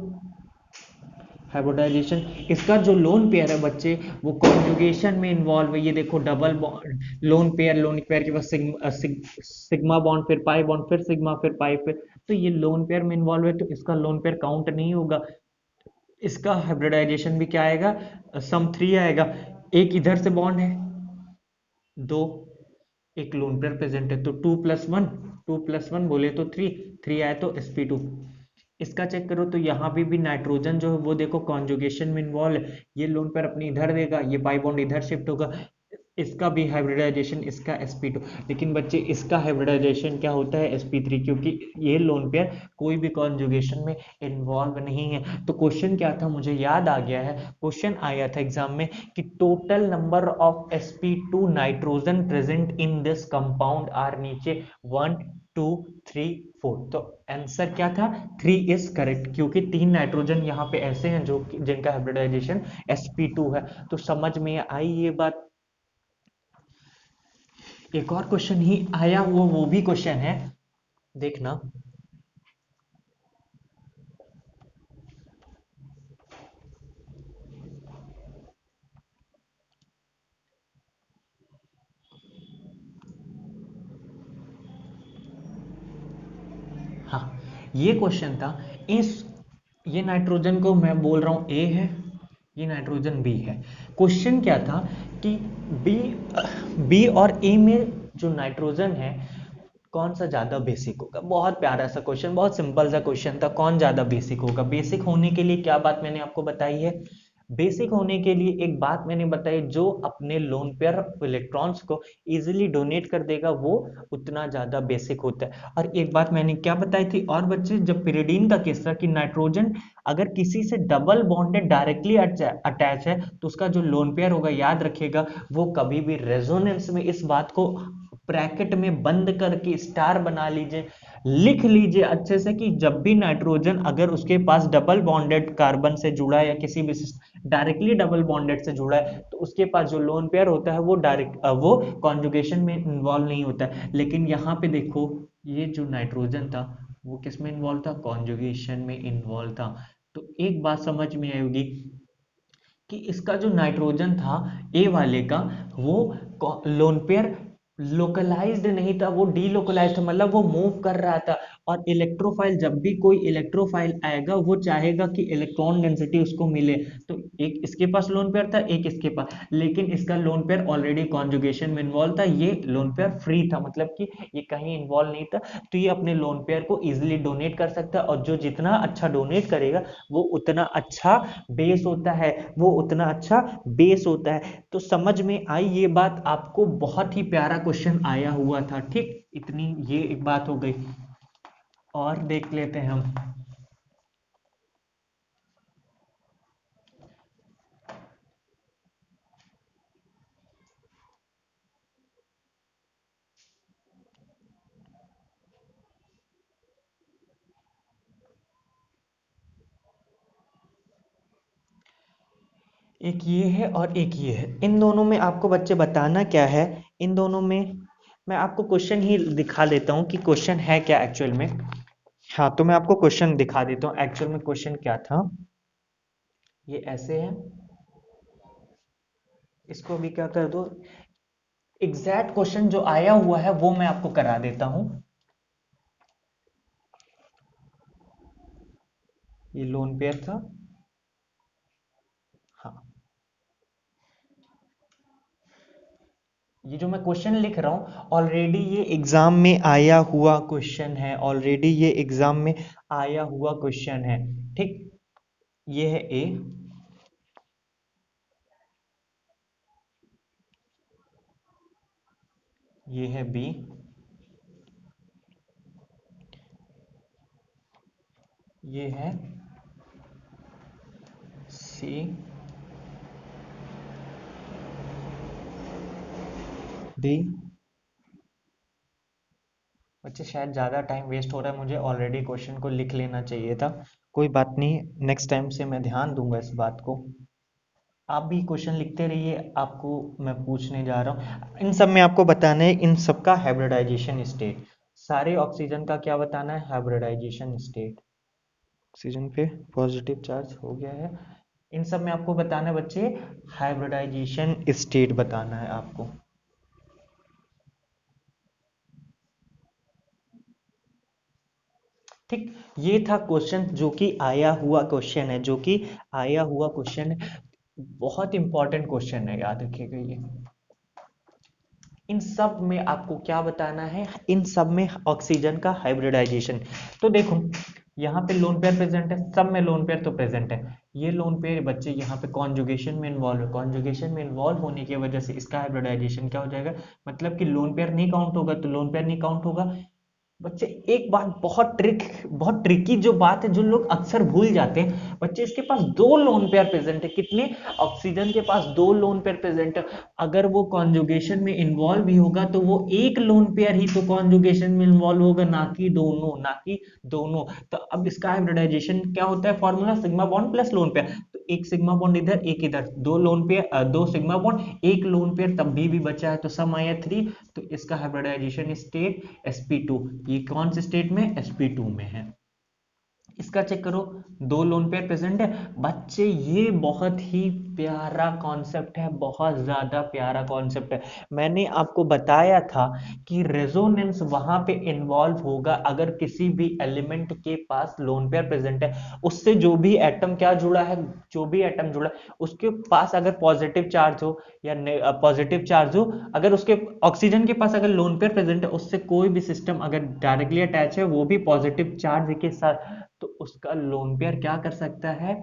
हाइब्रिडाइजेशन, इसका जो लोन पेयर है बच्चे वो कॉन्जुगेशन में इन्वॉल्व है। ये देखो डबल बॉन्ड लोन पेयर के पास सिग्मा बॉन्ड, फिर पाई बॉन्ड, फिर सिग्मा, फिर पाई, फिर, तो ये लोन पेयर में इन्वॉल्व है, तो इसका लोन पेयर काउंट नहीं होगा। इसका हाइब्रिडाइजेशन भी क्या आएगा, सम 3 आएगा। एक इधर से बॉन्ड है 2, एक लोन पेयर प्रेजेंट है, तो 2+1 बोले तो 3, 3 आए तो sp2। इसका चेक करो तो यहाँ भी नाइट्रोजन जो है वो देखो कॉन्जुगेशन में इन्वॉल्व है। ये लोन पेयर अपनी इधर देगा, ये पाई बॉन्ड इधर शिफ्ट होगा। इसका भी हाइब्रिडाइजेशन, इसका sp2। लेकिन बच्चे इसका हाइब्रिडाइजेशन क्या होता है, sp3, क्योंकि ये लोन पेयर कोई भी कॉन्जुगेशन में इन्वॉल्व नहीं है। तो क्वेश्चन क्या था, मुझे याद आ गया है। क्वेश्चन आया था एग्जाम में कि total number of sp2 nitrogen present in this compound are, नीचे 1 2 3 4। तो आंसर क्या था, 3 इज करेक्ट, क्योंकि 3 नाइट्रोजन यहाँ पे ऐसे हैं जो जिनका हाइब्रिडाइजेशन sp2 है। तो समझ में आई ये बात। एक और क्वेश्चन ही आया हुआ, वो भी क्वेश्चन है, देखना। हाँ, ये क्वेश्चन था। इस ये नाइट्रोजन को मैं बोल रहा हूं ए है, ये नाइट्रोजन बी है। क्वेश्चन क्या था कि बी बी और ए में जो नाइट्रोजन है कौन सा ज्यादा बेसिक होगा। बहुत प्यारा सा क्वेश्चन, बहुत सिंपल सा क्वेश्चन था, कौन ज्यादा बेसिक होगा। बेसिक होने के लिए क्या बात मैंने आपको बताई है, बेसिक होने के लिए एक बात मैंने बताई, जो अपने लोन पेयर इलेक्ट्रॉन्स को इजीली डोनेट कर देगा वो उतना ज्यादा बेसिक होता है। और एक बात मैंने क्या बताई थी, और बच्चे जब पिरिडीन का केस था कि नाइट्रोजन अगर किसी से डबल बॉन्डेड डायरेक्टली अटैच है तो उसका जो लोन पेयर होगा, याद रखिएगा, वो कभी भी रेजोनेंस में, इस बात को ब्रैकेट में बंद करके स्टार बना लीजिए, लिख लीजिए अच्छे से, कि जब भी नाइट्रोजन अगर उसके पास डबल बॉन्डेड कार्बन से जुड़ा है या किसी भी डायरेक्टली डबल बॉन्डेड से जुड़ा है, तो उसके पास जो लोन पेयर होता है वो वो कॉन्जुगेशन में इन्वॉल्व नहीं होता है। लेकिन यहाँ पे देखो, ये जो नाइट्रोजन था वो किस में इन्वॉल्व था, कॉन्जुगेशन में इन्वॉल्व था। तो एक बात समझ में आएगी कि इसका जो नाइट्रोजन था ए वाले का, वो लोन पेयर लोकलाइज्ड नहीं था, वो डीलोकलाइज्ड था, मतलब वो मूव कर रहा था। और इलेक्ट्रोफाइल, जब भी कोई इलेक्ट्रोफाइल आएगा वो चाहेगा कि इलेक्ट्रॉन डेंसिटी उसको मिले। तो एक इसके पास लोन पेयर था, एक इसके पास, लेकिन इसका लोन पेयर ऑलरेडी कॉन्जुगेशन में इन्वॉल्व था, ये लोन पेयर फ्री था, मतलब कि ये कहीं इन्वॉल्व नहीं था। तो ये अपने लोन पेयर को इजिली डोनेट कर सकता है, और जो जितना अच्छा डोनेट करेगा वो उतना अच्छा बेस होता है, वो उतना अच्छा बेस होता है। तो समझ में आई ये बात आपको, बहुत ही प्यारा क्वेश्चन आया हुआ था, ठीक। इतनी ये एक बात हो गई। और देख लेते हैं हम। एक ये है और एक ये है, इन दोनों में आपको बच्चे बताना क्या है। इन दोनों में मैं आपको क्वेश्चन ही दिखा देता हूँ कि क्वेश्चन है क्या एक्चुअल में। हाँ, तो मैं आपको क्वेश्चन दिखा देता हूँ एक्चुअल में क्वेश्चन क्या था। ये ऐसे है, इसको अभी क्या कर दो, एग्जैक्ट क्वेश्चन जो आया हुआ है वो मैं आपको करा देता हूँ। ये लोन पेयर था। हाँ, ये जो मैं क्वेश्चन लिख रहा हूँ ऑलरेडी ये एग्जाम में आया हुआ क्वेश्चन है, ऑलरेडी ये एग्जाम में आया हुआ क्वेश्चन है। ठीक, ये है ए, ये है बी, ये है सी, डी। बच्चे शायद ज़्यादा टाइम वेस्ट हो रहा है, मुझे ऑलरेडी क्वेश्चन को लिख लेना चाहिए था। कोई बात नहीं, नेक्स्ट टाइम से मैं ध्यान दूंगा इस बात को। आप भी क्वेश्चन लिखते रहिए, आपको मैं पूछने जा रहा हूँ। इन सब में आपको बताना है इन सब का हाइब्रिडाइजेशन स्टेट। सारे ऑक्सीजन का क्या बताना है, हाइब्रिडाइजेशन स्टेट। ऑक्सीजन पे पॉजिटिव चार्ज हो गया है। इन सब में आपको बताना है बच्चे, हाइब्रिडाइजेशन स्टेट बताना है आपको। ठीक, ये था क्वेश्चन जो कि आया हुआ क्वेश्चन है, जो कि आया हुआ क्वेश्चन है। बहुत इंपॉर्टेंट क्वेश्चन है, याद रखिएगा ये। इन सब में आपको क्या बताना है, इन सब में ऑक्सीजन का हाइब्रिडाइजेशन। तो देखो, यहाँ पे लोन पेयर प्रेजेंट है, सब में लोन पेयर तो प्रेजेंट है। ये लोन पेयर बच्चे यहाँ पे कॉन्जुगेशन में इन्वॉल्व है, कॉन्जुगेशन में इन्वॉल्व होने की वजह से इसका हाइब्रिडाइजेशन क्या हो जाएगा, मतलब कि लोन पेयर नहीं काउंट होगा, तो लोन पेयर नहीं काउंट होगा। बच्चे एक बात बहुत ट्रिकी जो बात है, जो लोग अक्सर भूल जाते हैं, बच्चे इसके पास दो लोन पेयर प्रेजेंट है। कितने, ऑक्सीजन के पास दो लोन पेयर प्रेजेंट है। अगर वो कॉन्जुगेशन में इन्वॉल्व भी होगा तो वो एक लोन पेयर ही तो कॉन्जुगेशन में इन्वॉल्व होगा, ना कि दोनों, ना कि दोनों। तो अब इसका हाइब्रिडाइजेशन क्या होता है, formula sigma bond plus lone pair. तो एक सिग्मा बॉन्ड इधर, एक इधर, दो लोन पेयर, दो सिग्मा बॉन्ड, एक लोन पेयर, तब भी बचा है, तो सम आया 3। तो इसका हाइब्रिडाइजेशन स्टेट sp2। ये कौन से स्टेट में, sp2 में है। इसका चेक करो, दो लोन पेयर प्रेजेंट है। बच्चे ये बहुत ही प्यारा कॉन्सेप्ट है, बहुत ज्यादा प्यारा कॉन्सेप्ट है। मैंने आपको बताया था कि रेजोनेंस वहां पे इन्वॉल्व होगा अगर किसी भी एलिमेंट के पास लोन पेयर प्रेजेंट है। उससे जो भी एटम क्या जुड़ा है, जो भी एटम जुड़ा है उसके पास अगर पॉजिटिव चार्ज हो या पॉजिटिव चार्ज हो, अगर उसके ऑक्सीजन के पास अगर लोन पेयर प्रेजेंट है, उससे कोई भी सिस्टम अगर डायरेक्टली अटैच है वो भी पॉजिटिव चार्ज के साथ, तो उसका लोन पेयर क्या कर सकता है,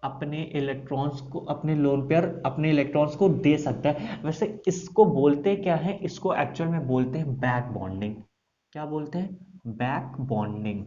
अपने इलेक्ट्रॉन्स को, अपने लोन पेयर अपने इलेक्ट्रॉन्स को दे सकता है। वैसे इसको बोलते क्या है, इसको एक्चुअल में बोलते हैं बैक बॉन्डिंग। क्या बोलते हैं, बैक बॉन्डिंग।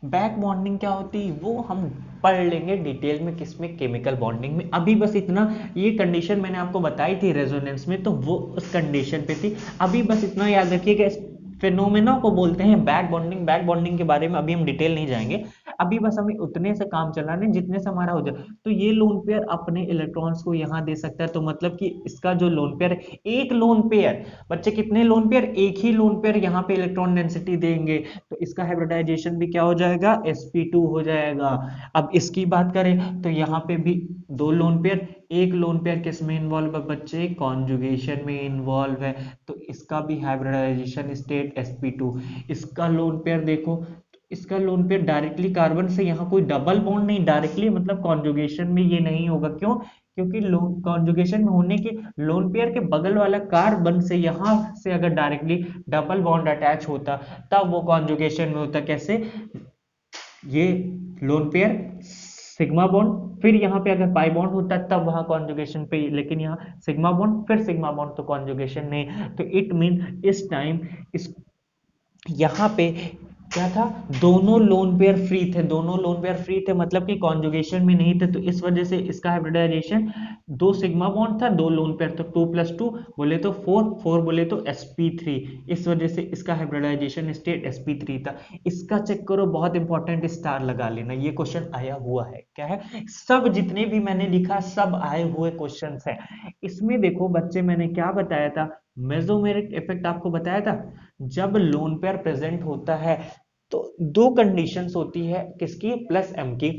बैक बॉन्डिंग क्या होती है वो हम पढ़ लेंगे डिटेल में, किसमें, केमिकल बॉन्डिंग में। अभी बस इतना, ये कंडीशन मैंने आपको बताई थी रेजोनेंस में, तो वो उस कंडीशन पे थी। अभी बस इतना याद रखिएगा, इस फिनोमेना को बोलते हैं बैक बॉन्डिंग। बैक बॉन्डिंग के बारे में अभी हम डिटेल नहीं जाएंगे, अभी बस हमें उतने से काम चलाने जितने से हमारा हो जाए। तो ये लोन पेयर अपने इलेक्ट्रॉन्स को यहाँ दे सकता है, तो मतलब कि इसका जो लोन पेयर, एक लोन पेयर, बच्चे कितने लोन पेयर, एक ही लोन पेयर यहाँ पे इलेक्ट्रॉन डेंसिटी देंगे, तो इसका हाइब्रिडाइजेशन भी क्या हो जाएगा, sp2 हो जाएगा। अब इसकी बात करें तो यहाँ पे भी दो लोन पेयर, एक लोन पेयर किस में इन्वॉल्व है बच्चे, कॉन्जुगेशन में इन्वॉल्व है, तो इसका भी हाइब्रिडाइजेशन स्टेट sp2। इसका लोन पेयर देखो, इसका लोन पेयर डायरेक्टली कार्बन से, यहाँ कोई डबल बॉन्ड नहीं, डायरेक्टली मतलब कॉन्जुगेशन में ये नहीं होगा। क्यों, क्योंकि लोन कॉन्जुगेशन में होने के लोन पेयर के बगल वाला कार्बन से यहाँ से अगर डायरेक्टली डबल बॉन्ड अटैच होता, तब वो कॉन्जुगेशन में होता। कैसे, ये लोन पेयर सिग्मा बॉन्ड, फिर यहाँ पे अगर पाई बॉन्ड होता तब वहां कॉन्जुगेशन पे, लेकिन यहाँ सिग्मा बॉन्ड फिर सिग्मा बॉन्ड, तो कॉन्जुगेशन नहीं। तो इट मीन इस टाइम इस यहाँ पे क्या था, दोनों लोन पेयर फ्री थे, दोनों लोन पेयर फ्री थे मतलब कि कॉन्जुगेशन में नहीं थे, तो इस वजह से इसका हाइब्रिडाइजेशन दो सिग्मा बॉन्ड था, दो लोन पेयर, तो 2 + 2 बोले तो 4, 4 बोले तो sp3, इस वजह से इसका हाइब्रिडाइजेशन स्टेट sp3 था। इसका चेक करो, बहुत इंपॉर्टेंट, स्टार लगा लेना, ये क्वेश्चन आया हुआ है। क्या है, सब जितने भी मैंने लिखा सब आए हुए क्वेश्चन हैं। इसमें देखो बच्चे, मैंने क्या बताया था, मेसोमेरिक इफेक्ट आपको बताया था। जब लोन पेयर प्रेजेंट होता है तो दो कंडीशंस होती है, किसकी, प्लस एम की,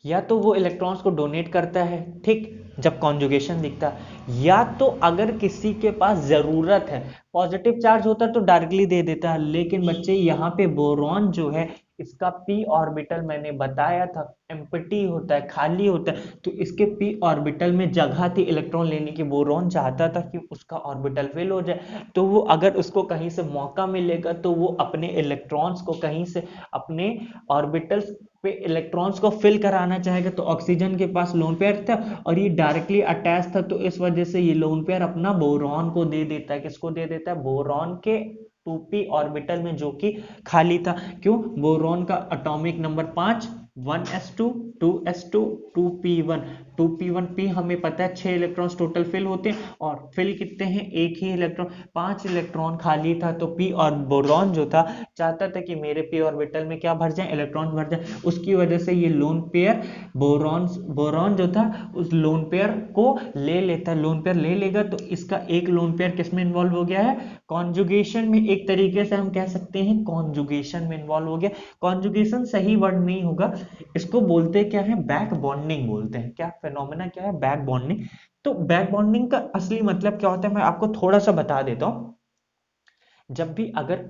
या तो वो इलेक्ट्रॉन्स को डोनेट करता है, ठीक, जब कॉन्जुगेशन दिखता है, या तो अगर किसी के पास जरूरत है, पॉजिटिव चार्ज होता है तो डायरेक्टली दे देता है, लेकिन बच्चे यहाँ पे बोरॉन जो है, इसका p ऑर्बिटल मैंने बताया था एम्प्टी होता है, खाली होता है, तो इसके p ऑर्बिटल में जगह थी इलेक्ट्रॉन लेने की, बोरॉन चाहता था कि उसका ऑर्बिटल फिल हो जाए, तो वो अगर उसको कहीं से मौका मिलेगा तो वो अपने इलेक्ट्रॉन्स को कहीं से अपने ऑर्बिटल्स पे इलेक्ट्रॉन्स को फिल कराना चाहेगा, तो ऑक्सीजन के पास लोन पेयर था और ये डायरेक्टली अटैच था, तो इस वजह से ये लोन पेयर अपना बोरॉन को दे देता है, किसको दे देता है, बोरॉन के 2p ऑर्बिटल में, जो कि खाली था। क्यों, बोरॉन का atomic number 5, 1s2 2s2 2p1, 2p1p हमें पता है 6 इलेक्ट्रॉन्स टोटल फिल होते हैं, और फिल कितने हैं, एक ही इलेक्ट्रॉन, 5 इलेक्ट्रॉन खाली था, तो p और बोरॉन जो था चाहता था कि मेरे p ऑर्बिटल में क्या भर जाए, इलेक्ट्रॉन भर जाए, उसकी वजह से ये लोन पेयर बोरॉन जो था उस लोन पेयर को ले लेता है, लोन पेयर ले लेगा, तो इसका एक लोन पेयर किसमें इन्वॉल्व हो गया है, कॉन्जुगेशन में, एक तरीके से हम कह सकते हैं कॉन्जुगेशन में इन्वॉल्व हो गया। कॉन्जुगेशन सही वर्ड नहीं होगा, इसको बोलते क्या है, बैक बॉन्डिंग बोलते हैं। क्या फिनोमेना क्या है, बैक बॉन्डिंग। तो बैक बॉन्डिंग का असली मतलब क्या होता है, मैं आपको थोड़ा सा बता देता हूं। जब भी अगर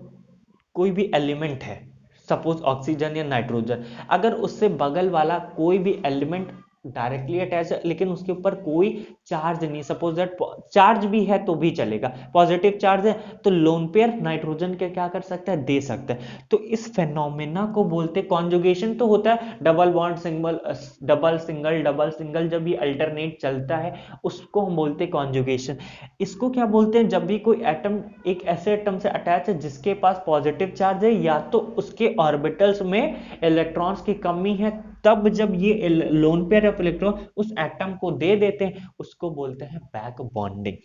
कोई भी एलिमेंट है, सपोज ऑक्सीजन या नाइट्रोजन, अगर उससे बगल वाला कोई भी एलिमेंट डायरेक्टली अटैच है लेकिन उसके ऊपर कोई चार्ज नहीं, सपोज दैट चार्ज भी है तो भी चलेगा, पॉजिटिव चार्ज है, तो लोन पेयर नाइट्रोजन के क्या कर सकता है, दे सकता है, तो इस फेनोमेना को बोलते हैं कॉन्जुगेशन। तो होता है double bond single, double single, double single, जब ये अल्टरनेट चलता है उसको हम बोलते हैं कॉन्जुगेशन। इसको क्या बोलते हैं, जब भी कोई एटम एक ऐसे एटम से अटैच है जिसके पास पॉजिटिव चार्ज है या तो उसके ऑर्बिटल्स में इलेक्ट्रॉन्स की कमी है, तब जब ये लोन पेयर ऑफ इलेक्ट्रॉन उस एटम को दे देते हैं, उसको बोलते हैं बैक बॉन्डिंग।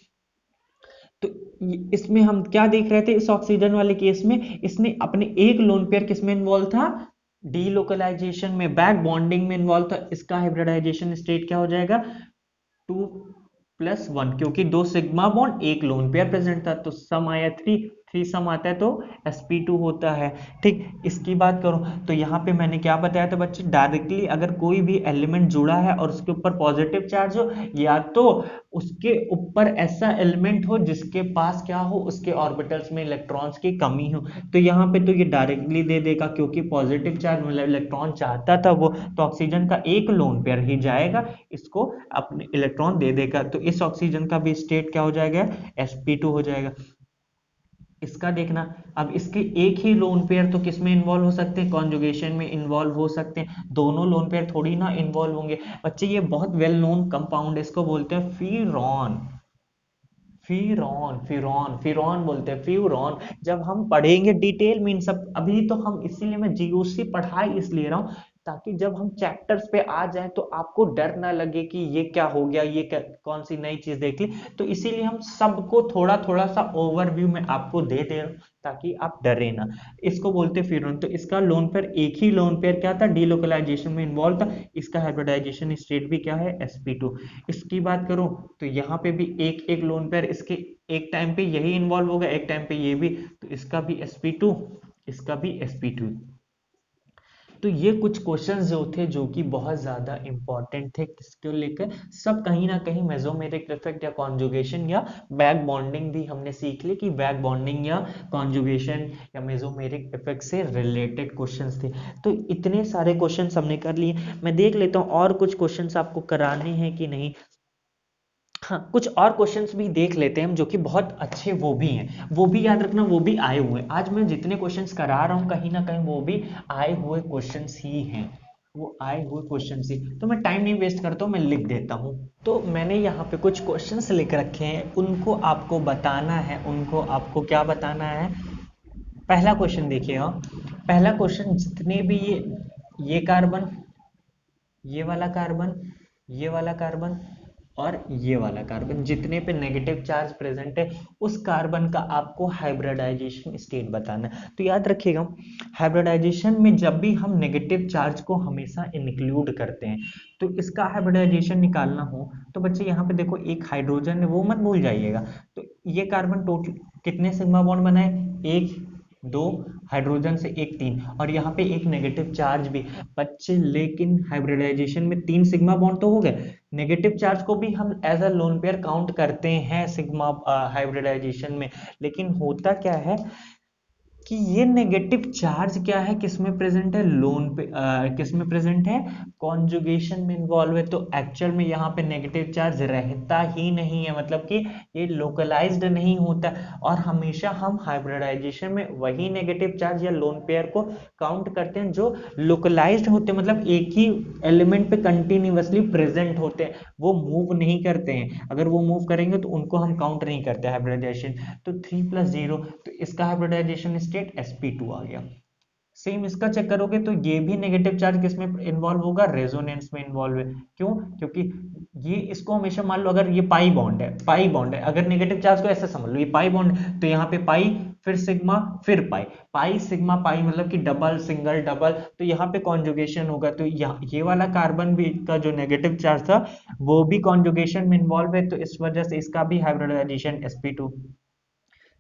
तो इसमें हम क्या देख रहे थे, इस ऑक्सीजन वाले केस में इसने अपने एक लोन पेयर किसमें इन्वॉल्व था, डीलोकलाइजेशन में, बैक बॉन्डिंग में इन्वॉल्व था, इसका हाइब्रिडाइजेशन स्टेट क्या हो जाएगा, 2+1, क्योंकि दो सिग्मा बॉन्ड एक लोन पेयर प्रेजेंट था, तो सम आया 3, 3 सम आता है तो sp2 होता है। ठीक, इसकी बात करो तो यहाँ पे मैंने क्या बताया था बच्चे, डायरेक्टली अगर कोई भी एलिमेंट जुड़ा है और उसके ऊपर पॉजिटिव चार्ज हो, या तो उसके ऊपर ऐसा एलिमेंट हो जिसके पास क्या हो, उसके ऑर्बिटल्स में इलेक्ट्रॉन्स की कमी हो, तो यहाँ पे तो ये डायरेक्टली दे देगा, क्योंकि पॉजिटिव चार्ज मतलब इलेक्ट्रॉन चाहता था वो, तो ऑक्सीजन का एक लोन पेयर ही जाएगा, इसको अपने इलेक्ट्रॉन दे देगा, तो इस ऑक्सीजन का भी स्टेट क्या हो जाएगा, sp2 हो जाएगा। इसका देखना, अब इसके एक ही लोन पेयर तो किस में इन्वॉल्व हो सकते हैं, कॉन्जुगेशन में इन्वॉल्व हो सकते हैं, दोनों लोन पेयर थोड़ी ना इन्वॉल्व होंगे बच्चे, ये बहुत वेल नोन कंपाउंड, इसको बोलते हैं फीरॉन, फिरॉन फिरॉन बोलते हैं, फ्यूरॉन। जब हम पढ़ेंगे डिटेल में इन सब, अभी तो हम इसीलिए मैं जीओसी पढ़ाई इसलिए रहा हूँ ताकि जब हम चैप्टर्स पे आ जाएं तो आपको डर ना लगे कि ये क्या हो गया, ये कौन सी नई चीज देख ली, तो इसीलिए हम सबको थोड़ा थोड़ा सा ओवरव्यू में आपको दे दे रहा हूं ताकि आप डरे ना। इसको बोलते फिरॉन, तो इसका लोन पेयर, एक ही लोन पेयर क्या था, डीलोकलाइजेशन में इन्वॉल्व था, इसका हाइब्रिडाइजेशन स्टेट भी क्या है, sp2। इसकी बात करूं तो यहाँ पे भी एक एक लोन पेयर इसके एक टाइम पे यही इन्वॉल्व होगा, एक टाइम पे ये भी, तो इसका भी sp2, इसका भी sp2। तो ये कुछ क्वेश्चंस जो थे जो कि बहुत ज्यादा इंपॉर्टेंट थे, किसको लेकर, सब कहीं ना कहीं मेसोमेरिक इफेक्ट या कॉन्जुगेशन या बैक बॉन्डिंग भी हमने सीख ली कि बैक बॉन्डिंग या कॉन्जुगेशन या मेसोमेरिक इफेक्ट से रिलेटेड क्वेश्चंस थे। तो इतने सारे क्वेश्चंस हमने कर लिए, मैं देख लेता हूँ और कुछ क्वेश्चंस आपको कराने हैं कि नहीं। हाँ, कुछ और क्वेश्चंस भी देख लेते हैं हम जो कि बहुत अच्छे वो भी हैं, वो भी याद रखना, वो भी आए हुए हैं, आज मैं जितने क्वेश्चंस करा रहा हूँ कहीं ना कहीं वो भी आए हुए क्वेश्चंस ही हैं, वो आए हुए क्वेश्चंस ही, तो मैं टाइम नहीं वेस्ट करता हूँ, मैं लिख देता हूँ। तो मैंने यहाँ पे कुछ क्वेश्चंस लिख रखे हैं, उनको आपको बताना है, उनको आपको क्या बताना है, पहला क्वेश्चन देखिए, हाँ पहला क्वेश्चन, जितने भी ये कार्बन, ये वाला कार्बन, ये वाला कार्बन और ये वाला कार्बन, जितने पे नेगेटिव चार्ज प्रेजेंट है उस कार्बन का आपको हाइब्रिडाइजेशन स्टेट बताना है। तो याद रखिएगा, हाइब्रिडाइजेशन में जब भी हम नेगेटिव चार्ज को हमेशा इंक्लूड करते हैं, तो इसका हाइब्रिडाइजेशन निकालना हो तो बच्चे यहाँ पे देखो एक हाइड्रोजन है, वो मत भूल जाइएगा। तो ये कार्बन टोटल कितने सिग्मा बॉन्ड बनाए, एक, दो, हाइड्रोजन से एक, तीन, और यहाँ पे एक नेगेटिव चार्ज भी बच्चे। लेकिन हाइब्रिडाइजेशन में तीन सिग्मा बॉन्ड तो हो गए, नेगेटिव चार्ज को भी हम as a lone pair count करते हैं सिग्मा हाइब्रिडाइजेशन में। लेकिन होता क्या है कि ये नेगेटिव चार्ज क्या है, किसमें प्रेजेंट है, लोन पे किसमें प्रेजेंट है, कॉन्जुगेशन में इन्वॉल्व है। तो एक्चुअल में यहाँ पे नेगेटिव चार्ज रहता ही नहीं है, मतलब कि ये लोकलाइज्ड नहीं होता। और हमेशा हम हाइब्रिडाइजेशन में वही नेगेटिव चार्ज या लोन पेयर को काउंट करते हैं जो लोकलाइज्ड होते हैं, मतलब एक ही एलिमेंट पे कंटिन्यूअसली प्रेजेंट होते हैं, वो मूव नहीं करते हैं। अगर वो मूव करेंगे तो उनको हम काउंट नहीं करते हाइब्रिडाइजेशन। तो 3+0, तो इसका हाइब्रिडाइजेशन स्टेट sp2 आ गया। सेम इसका चेक करोगे तो ये भी नेगेटिव चार्ज किसमें इन्वॉल्व होगा, रेजोनेंस में इन्वॉल्व है। क्यों, क्योंकि ये इसको हमेशा मान लो, अगर ये पाई बॉन्ड है, पाई बॉन्ड है, अगर नेगेटिव चार्ज को ऐसे समझ लो ये पाई बॉन्ड है, तो यहाँ पे पाई, फिर सिग्मा, फिर पाई, पाई सिग्मा पाई, मतलब कि डबल सिंगल डबल, तो यहाँ पे कॉन्जुगेशन होगा। तो यहाँ ये वाला कार्बन भी का जो नेगेटिव चार्ज था वो भी कॉन्जुगेशन में इन्वॉल्व है, तो इस वजह से इसका भी हाइब्रिडाइजेशन sp2।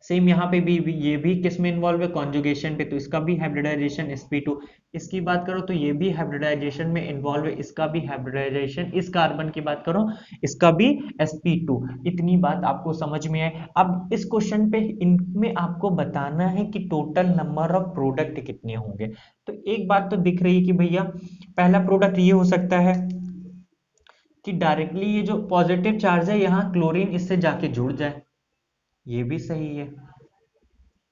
सेम यहाँ पे भी ये भी किस में इन्वॉल्व है, कॉन्जुगेशन पे, तो इसका भी हाइब्रिडाइजेशन sp2। इसकी बात करो तो ये भी हाइब्रिडाइजेशन में इन्वॉल्व है, इसका भी हाइब्रिडाइजेशन, इस कार्बन की बात करो इसका भी sp2। इतनी बात आपको समझ में आए। अब इस क्वेश्चन पे इनमें आपको बताना है कि टोटल नंबर ऑफ प्रोडक्ट कितने होंगे। तो एक बात तो दिख रही है कि भैया पहला प्रोडक्ट ये हो सकता है कि डायरेक्टली ये जो पॉजिटिव चार्ज है यहाँ क्लोरीन इससे जाके जुड़ जाए, ये भी सही है,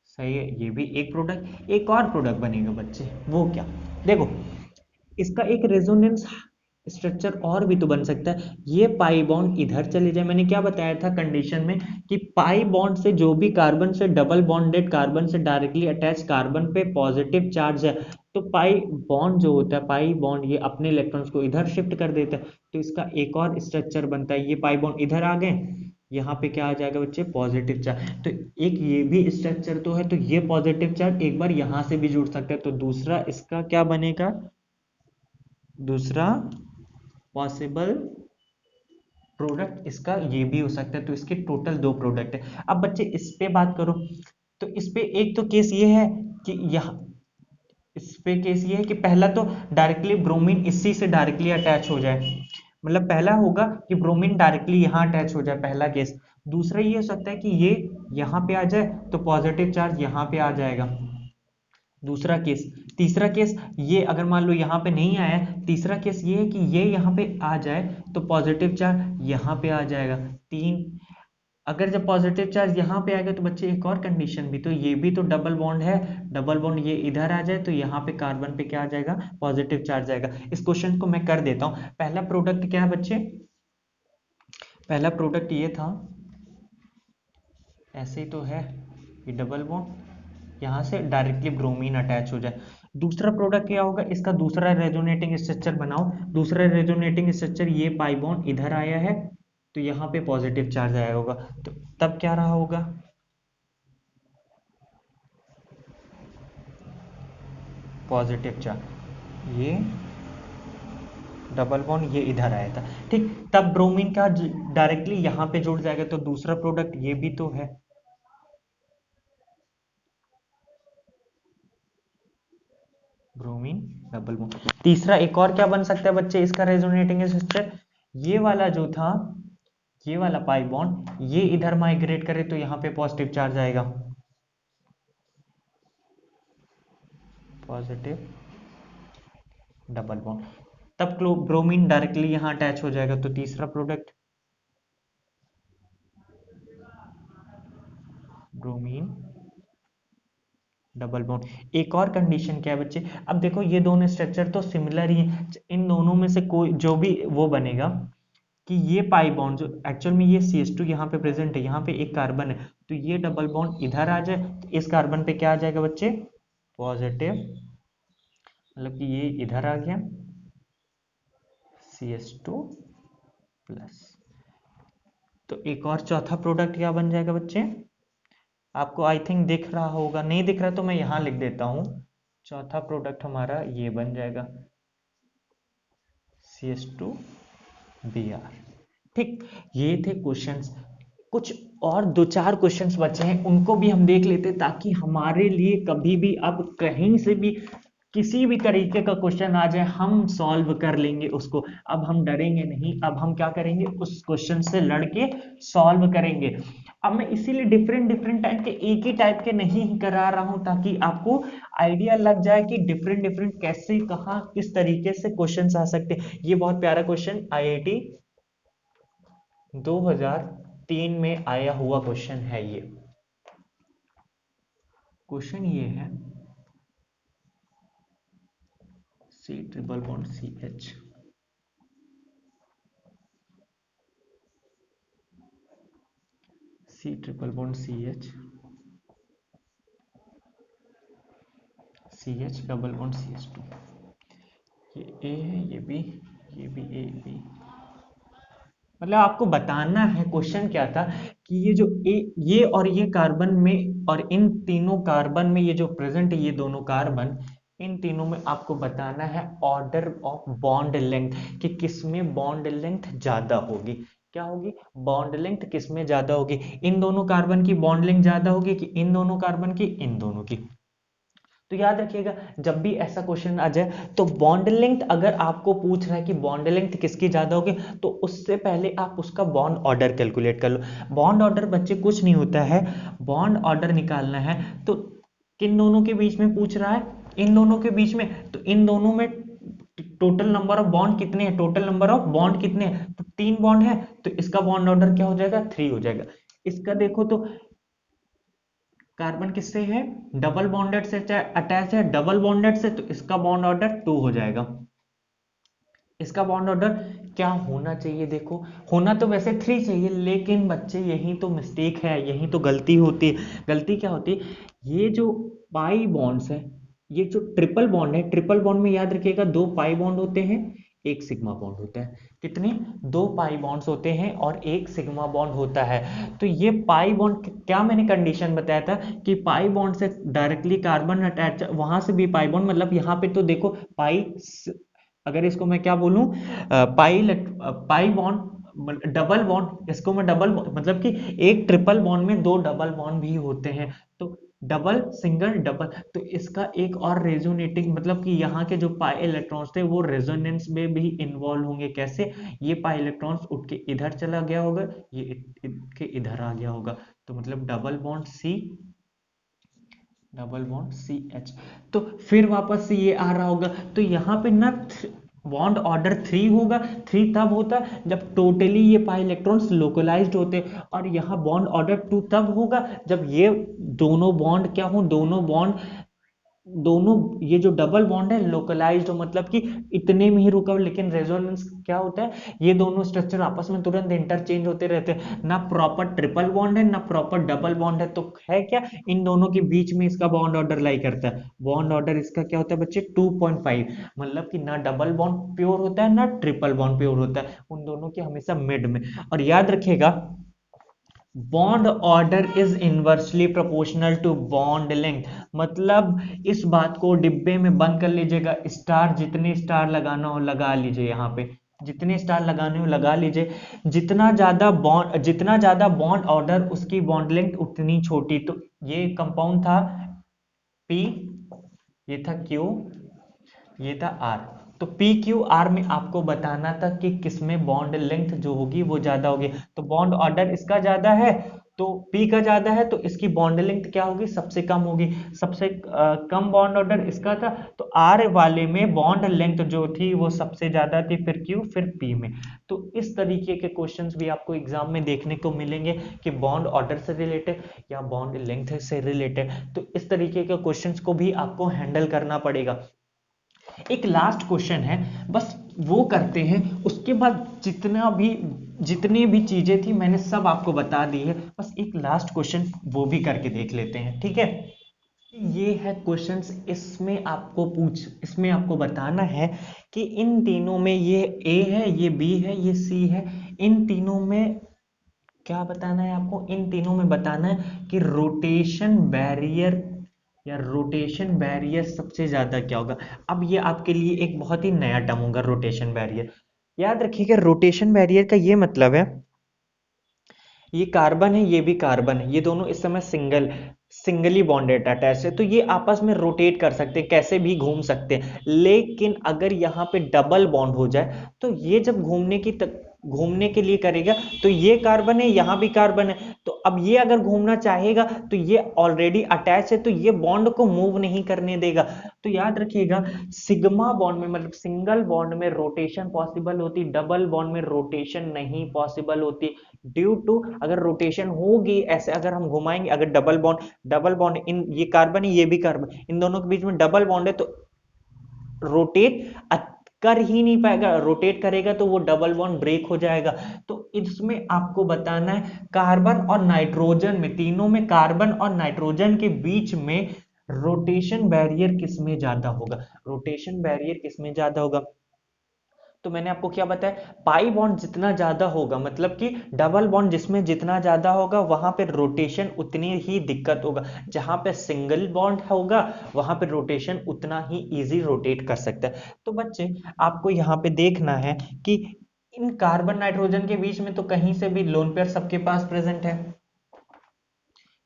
सही है, ये भी एक प्रोडक्ट। एक और प्रोडक्ट बनेगा बच्चे, वो क्या, देखो इसका एक रेजोनेंस स्ट्रक्चर और भी तो बन सकता है। ये पाई बॉन्ड इधर चले जाए, मैंने क्या बताया था कंडीशन में कि पाई बॉन्ड से जो भी कार्बन से डबल बॉन्डेड कार्बन से डायरेक्टली अटैच कार्बन पे पॉजिटिव चार्ज है, तो पाई बॉन्ड जो होता है, पाई बॉन्ड ये अपने इलेक्ट्रॉन्स को इधर शिफ्ट कर देता है, तो इसका एक और स्ट्रक्चर बनता है। ये पाई बॉन्ड इधर आ गए, यहाँ पे क्या आ जाएगा बच्चे, पॉजिटिव चार्ज। तो एक ये भी स्ट्रक्चर तो है, तो ये पॉजिटिव चार्ज एक बार यहाँ से भी जुड़ सकता है, तो दूसरा इसका क्या बनेगा, दूसरा पॉसिबल प्रोडक्ट इसका ये भी हो सकता है। तो इसके टोटल दो प्रोडक्ट है। अब बच्चे इस पे बात करो, तो इस पे एक तो केस ये है कि यह, इस पे केस ये है कि पहला तो डायरेक्टली ब्रोमीन इसी से डायरेक्टली अटैच हो जाए, मतलब पहला होगा कि ब्रोमीन डायरेक्टली यहाँ अटैच हो जाए, पहला केस। दूसरा ये हो सकता है कि ये यहाँ पे आ जाए तो पॉजिटिव चार्ज यहाँ पे आ जाएगा, दूसरा केस। तीसरा केस ये अगर मान लो यहाँ पे नहीं आया है, तीसरा केस ये है कि ये यहाँ पे आ जाए तो पॉजिटिव चार्ज यहाँ पे आ जाएगा। तीन, अगर जब पॉजिटिव चार्ज यहाँ पे आएगा तो बच्चे एक और कंडीशन भी, तो ये भी तो डबल बॉन्ड है, डबल बॉन्ड ये इधर आ जाए तो यहाँ पे कार्बन पे क्या आ जाएगा, पॉजिटिव चार्ज आएगा। इस क्वेश्चन को मैं कर देता हूँ। पहला प्रोडक्ट क्या है बच्चे, पहला प्रोडक्ट ये था, ऐसे ही तो है, ये डबल बॉन्ड यहाँ से डायरेक्टली ब्रोमीन अटैच हो जाए। दूसरा प्रोडक्ट क्या होगा, इसका दूसरा रेजोनेटिंग स्ट्रक्चर बनाओ। दूसरा रेजोनेटिंग स्ट्रक्चर, ये पाई बॉन्ड इधर आया है तो यहाँ पे पॉजिटिव चार्ज आया होगा, तो तब क्या रहा होगा, पॉजिटिव चार्ज, ये डबल बॉन्ड ये इधर आया था, ठीक। तब ब्रोमीन का डायरेक्टली यहाँ पे जुड़ जाएगा, तो दूसरा प्रोडक्ट ये भी तो है, ब्रोमीन डबल बॉन्ड। तीसरा एक और क्या बन सकता है बच्चे इसका रेजोनेटिंग स्ट्रक्चर, ये वाला जो था, ये वाला पाई बॉन्ड ये इधर माइग्रेट करे तो यहाँ पे पॉजिटिव चार्ज आएगा, पॉजिटिव डबल बॉन्ड। तब ब्रोमीन डायरेक्टली यहाँ अटैच हो जाएगा, तो तीसरा प्रोडक्ट ब्रोमीन डबल बॉन्ड। एक और कंडीशन क्या है बच्चे, अब देखो ये दोनों स्ट्रक्चर तो सिमिलर ही हैं, इन दोनों में से कोई जो भी वो बनेगा कि ये पाई बॉन्ड जो एक्चुअल में ये CH2 यहाँ पे प्रेजेंट है, यहाँ पे एक कार्बन है, तो ये डबल बॉन्ड इधर आ जाए तो इस कार्बन पे क्या आ जाएगा बच्चे, पॉजिटिव, मतलब कि ये इधर आ गया CH2 प्लस। तो एक और चौथा प्रोडक्ट क्या बन जाएगा बच्चे, आपको आई थिंक दिख रहा होगा, नहीं दिख रहा तो मैं यहां लिख देता हूं, चौथा प्रोडक्ट हमारा ये बन जाएगा CH2Br। ठीक, ये थे क्वेश्चंस। कुछ और दो चार क्वेश्चंस बचे हैं, उनको भी हम देख लेते ताकि हमारे लिए कभी भी अब कहीं से भी किसी भी तरीके का क्वेश्चन आ जाए हम सॉल्व कर लेंगे उसको। अब हम डरेंगे नहीं, अब हम क्या करेंगे, उस क्वेश्चन से लड़के सॉल्व करेंगे। अब मैं इसीलिए डिफरेंट डिफरेंट टाइप के, एक ही टाइप के नहीं करा रहा हूं, ताकि आपको आइडिया लग जाए कि डिफरेंट डिफरेंट कैसे कहाँ किस तरीके से क्वेश्चन आ सकते हैं। ये बहुत प्यारा क्वेश्चन IIT 2003 में आया हुआ क्वेश्चन है। ये क्वेश्चन ये है C triple bond CH, C triple bond CH double bond CH2, ये A है, ये B, ये भी A B। मतलब आपको बताना है, क्वेश्चन क्या था कि ये जो ये और ये कार्बन में और इन तीनों कार्बन में ये जो प्रेजेंट है ये दोनों कार्बन, इन तीनों में आपको बताना है ऑर्डर ऑफ बॉन्ड लेंथ, कि किसमें बॉन्ड लेंथ ज्यादा होगी। क्या होगी, बॉन्ड लेंथ किसमें ज्यादा होगी, इन दोनों कार्बन की बॉन्ड लेंथ ज्यादा होगी कि इन दोनों कार्बन की, इन दोनों की। तो याद रखिएगा जब भी ऐसा क्वेश्चन आ जाए तो बॉन्ड लेंथ अगर आपको पूछ रहा है कि बॉन्ड लेंथ किसकी ज्यादा होगी, तो उससे पहले आप उसका बॉन्ड ऑर्डर कैलकुलेट कर लो। बॉन्ड ऑर्डर बच्चे कुछ नहीं होता है, बॉन्ड ऑर्डर निकालना है तो किन दोनों के बीच में पूछ रहा है, इन दोनों के बीच में, तो इन दोनों में टोटल नंबर ऑफ बॉन्ड कितने हैं, टोटल नंबर ऑफ बॉन्ड कितने हैं, तो 3 बॉन्ड है, तो इसका बॉन्ड ऑर्डर क्या हो जाएगा, 3 हो जाएगा। इसका देखो तो कार्बन किससे है, डबल बॉन्डेड से अटैच है, डबल बॉन्डेड से, तो इसका बॉन्ड ऑर्डर 2 हो जाएगा। इसका बॉन्ड ऑर्डर क्या होना चाहिए, देखो होना तो वैसे 3 चाहिए, लेकिन बच्चे यही तो मिस्टेक है, यही तो गलती होती है। गलती क्या होती है, ये जो पाई बॉन्ड्स है, ये जो ट्रिपल बॉन्ड है, ट्रिपल बॉन्ड में याद रखिएगा 2 पाई बॉन्ड होते हैं, एक सिग्मा बॉन्ड होता है। कितने, 2 पाई बॉन्ड्स होते हैं और एक सिग्मा बॉन्ड होता है। तो ये पाई बॉन्ड, क्या मैंने कंडीशन बताया था कि पाई बॉन्ड से डायरेक्टली कार्बन अटैच, वहां से भी पाई बॉन्ड, मतलब यहाँ पे तो देखो पाई, अगर इसको मैं क्या बोलूं, पाई बॉन्ड डबल बॉन्ड, इसको मैं डबल मतलब कि एक ट्रिपल बॉन्ड में 2 डबल बॉन्ड भी होते हैं, तो डबल सिंगल डबल, तो इसका एक और रेजोनेटिंग, मतलब कि यहाँ के जो पाई इलेक्ट्रॉन्स थे वो रेजोनेंस में भी इन्वॉल्व होंगे। कैसे, ये पाई इलेक्ट्रॉन्स उठ के इधर चला गया होगा, ये के इधर आ गया होगा, तो मतलब double bond C, double bond CH, तो फिर वापस से ये आ रहा होगा, तो यहाँ पे ना बॉन्ड ऑर्डर 3 होगा। 3 तब होता जब टोटली ये पाई इलेक्ट्रॉन्स लोकलाइज्ड होते, और यहाँ बॉन्ड ऑर्डर 2 तब होगा जब ये दोनों बॉन्ड क्या हो, दोनों बॉन्ड, दोनों ये जो डबल बॉन्ड है लोकलाइज्ड हो, मतलब कि इतने में ही रुका हो। लेकिन रेजोनेंस क्या होता है, ये दोनों स्ट्रक्चर आपस में तुरंत इंटरचेंज होते रहते हैं, ना प्रॉपर ट्रिपल बॉन्ड है ना प्रॉपर डबल बॉन्ड है, तो है क्या, इन दोनों के बीच में इसका बॉन्ड ऑर्डर लाई करता है। बॉन्ड ऑर्डर इसका क्या होता है बच्चे, 2.5, मतलब कि ना डबल बॉन्ड प्योर होता है ना ट्रिपल बॉन्ड प्योर होता है, उन दोनों के हमेशा मिड में। और याद रखिएगा bond order is inversely proportional to bond length, मतलब इस बात को डिब्बे में बंद कर लीजिएगा, स्टार जितने स्टार लगाना हो लगा लीजिए, यहाँ पे जितने स्टार लगाने हो लगा लीजिए, जितना ज्यादा बॉन्ड ऑर्डर उसकी बॉन्ड लेंथ उतनी छोटी। तो ये कंपाउंड था P, ये था Q, ये था R, तो पी क्यू आर में आपको बताना था कि किसमें बॉन्ड लेंथ जो होगी वो ज्यादा होगी। तो बॉन्ड ऑर्डर इसका ज्यादा है, तो पी का ज्यादा है, तो इसकी बॉन्ड लेंथ क्या होगी, सबसे कम होगी। सबसे कम बॉन्ड ऑर्डर इसका था, तो आर वाले में बॉन्ड लेंथ जो थी वो सबसे ज्यादा थी, फिर क्यू फिर पी में। तो इस तरीके के क्वेश्चंस भी आपको एग्जाम में देखने को मिलेंगे कि बॉन्ड ऑर्डर से रिलेटेड या बॉन्ड लेंथ से रिलेटेड, तो इस तरीके के क्वेश्चंस को भी आपको हैंडल करना पड़ेगा। एक लास्ट क्वेश्चन है, बस वो करते हैं, उसके बाद जितने भी चीजें थी मैंने सब आपको बता दी है, बस एक लास्ट क्वेश्चन वो भी करके देख लेते हैं, ठीक है। ये है क्वेश्चंस, इसमें आपको बताना है कि इन तीनों में, ये ए है, ये बी है, ये सी है, इन तीनों में क्या बताना है आपको, इन तीनों में बताना है कि रोटेशन बैरियर या रोटेशन बैरियर सबसे ज्यादा क्या होगा। अब ये आपके लिए एक बहुत ही नया टर्म होगा, रोटेशन बैरियर। याद रखिएगा रोटेशन बैरियर का ये मतलब है, ये कार्बन है, ये भी कार्बन है, ये दोनों इस समय सिंगली बॉन्डेड अटैच है, तो ये आपस में रोटेट कर सकते हैं, कैसे भी घूम सकते हैं। लेकिन अगर यहाँ पे डबल बॉन्ड हो जाए तो ये जब घूमने के लिए करेगा, तो ये कार्बन है, यहाँ भी कार्बन है, तो अब ये अगर घूमना चाहेगा तो ये ऑलरेडी अटैच है, तो ये बॉन्ड को मूव नहीं करने देगा। तो याद रखिएगा, सिग्मा बॉन्ड में मतलब सिंगल बॉन्ड में रोटेशन पॉसिबल होती, डबल बॉन्ड में रोटेशन नहीं पॉसिबल होती। ड्यू टू, अगर रोटेशन होगी ऐसे, अगर हम घुमाएंगे, अगर डबल बॉन्ड इन, ये कार्बन है, ये भी कार्बन, इन दोनों के बीच में डबल बॉन्ड है, तो रोटेट कर ही नहीं पाएगा, रोटेट करेगा तो वो डबल बॉन्ड ब्रेक हो जाएगा। तो इसमें आपको बताना है कार्बन और नाइट्रोजन में, तीनों में कार्बन और नाइट्रोजन के बीच में रोटेशन बैरियर किसमें ज्यादा होगा, रोटेशन बैरियर किसमें ज्यादा होगा। तो मैंने आपको क्या बताया, पाई बॉन्ड जितना ज्यादा होगा, मतलब कि डबल बॉन्ड जिसमें जितना ज्यादा होगा वहां पे रोटेशन उतनी ही दिक्कत होगा, जहां पे सिंगल बॉन्ड होगा वहां पे रोटेशन उतना ही इजी रोटेट कर सकता है। तो बच्चे आपको यहाँ पे देखना है कि इन कार्बन नाइट्रोजन के बीच में तो कहीं से भी लोन पेयर सबके पास प्रेजेंट है,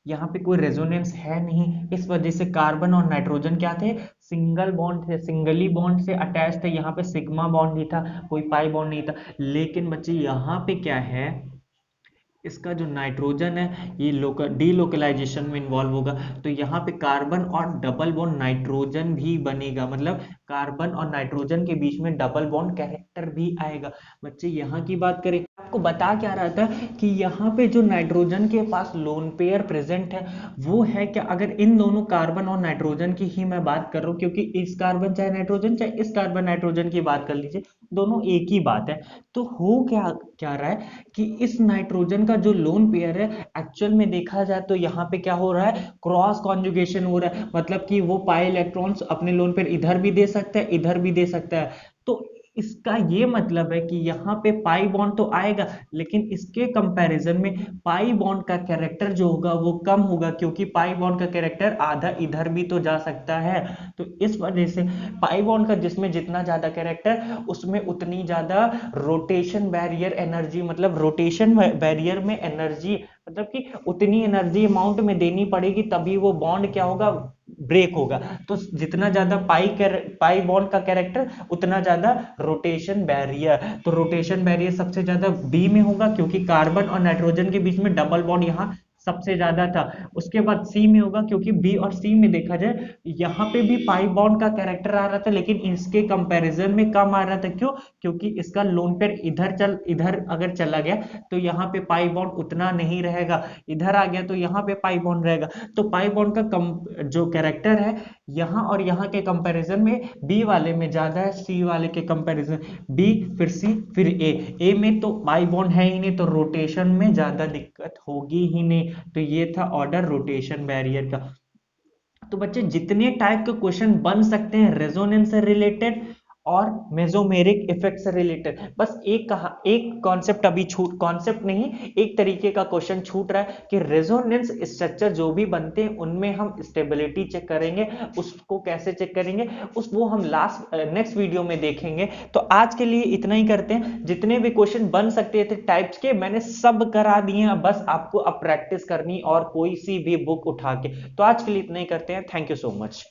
यहाँ पे कोई रेजोनेंस है नहीं, इस वजह से कार्बन और नाइट्रोजन क्या थे, सिंगल बॉन्ड थे, सिंगली बॉन्ड से अटैच थे, यहाँ पे सिग्मा बॉन्ड ही था, कोई पाई बॉन्ड नहीं था। लेकिन बच्चे यहाँ पे क्या है, इसका जो नाइट्रोजन है ये डीलोकलाइजेशन में इन्वॉल्व होगा, तो यहाँ पे कार्बन और डबल बॉन्ड नाइट्रोजन भी बनेगा, मतलब कार्बन और नाइट्रोजन के बीच में डबल बॉन्ड कैरेक्टर भी आएगा। बच्चे यहाँ की बात करें, आपको बता क्या रहा था कि यहाँ पे जो नाइट्रोजन के पास लोन पेयर प्रेजेंट है वो है क्या, अगर इन दोनों कार्बन और नाइट्रोजन की ही मैं बात कर रहा हूँ, क्योंकि इस कार्बन चाहे नाइट्रोजन चाहे इस कार्बन नाइट्रोजन की बात कर लीजिए, दोनों एक ही बात है। तो हो क्या क्या रहा है कि इस नाइट्रोजन का जो लोन पेयर है, एक्चुअल में देखा जाए तो यहाँ पे क्या हो रहा है, क्रॉस कॉन्जुगेशन हो रहा है, मतलब कि वो पाई इलेक्ट्रॉन्स अपने लोन पेयर इधर भी दे सकता है, इधर भी दे सकता है। तो इसका ये मतलब है कि यहाँ पे पाई बॉन्ड तो आएगा, लेकिन इसके कंपैरिजन में पाई बॉन्ड का कैरेक्टर जो होगा वो कम होगा, क्योंकि पाई बॉन्ड का कैरेक्टर आधा इधर भी तो जा सकता है। तो इस वजह से पाई बॉन्ड का जिसमें जितना ज्यादा कैरेक्टर, उसमें उतनी ज्यादा रोटेशन बैरियर एनर्जी, मतलब रोटेशन बैरियर में एनर्जी, मतलब कि उतनी एनर्जी अमाउंट में देनी पड़ेगी, तभी वो बॉन्ड क्या होगा, ब्रेक होगा। तो जितना ज्यादा पाई बॉन्ड का कैरेक्टर, उतना ज्यादा रोटेशन बैरियर, तो रोटेशन बैरियर सबसे ज्यादा बी में होगा, क्योंकि कार्बन और नाइट्रोजन के बीच में डबल बॉन्ड यहाँ सबसे ज्यादा था। उसके बाद सी में होगा, क्योंकि बी और सी में देखा जाए यहाँ पे भी पाई बॉन्ड का कैरेक्टर आ रहा था, लेकिन इसके कंपैरिजन में कम आ रहा था। क्यों? क्योंकि इसका लोन पेयर इधर अगर चला गया तो यहाँ पे पाई बॉन्ड उतना नहीं रहेगा, इधर आ गया तो यहाँ पे पाई बॉन्ड रहेगा। तो पाई बॉन्ड का जो कैरेक्टर है यहाँ और यहाँ के कंपैरिजन में बी वाले में ज्यादा है, सी वाले के कंपैरिजन, बी फिर सी फिर ए में तो पाई बॉन्ड है ही नहीं, तो रोटेशन में ज्यादा दिक्कत होगी ही नहीं। तो ये था ऑर्डर रोटेशन बैरियर का। तो बच्चे जितने टाइप के क्वेश्चन बन सकते हैं रेजोनेंस से रिलेटेड और मेसोमेरिक इफेक्ट से रिलेटेड, बस एक कॉन्सेप्ट अभी छूट, कॉन्सेप्ट नहीं, एक तरीके का क्वेश्चन छूट रहा है कि रेजोनेंस स्ट्रक्चर जो भी बनते हैं उनमें हम स्टेबिलिटी चेक करेंगे, उसको कैसे चेक करेंगे वो हम नेक्स्ट वीडियो में देखेंगे। तो आज के लिए इतना ही करते हैं, जितने भी क्वेश्चन बन सकते थे टाइप्स के मैंने सब करा दिए हैं, बस आपको अब प्रैक्टिस करनी और कोई सी भी बुक उठा के। तो आज के लिए इतना ही करते हैं, थैंक यू सो मच।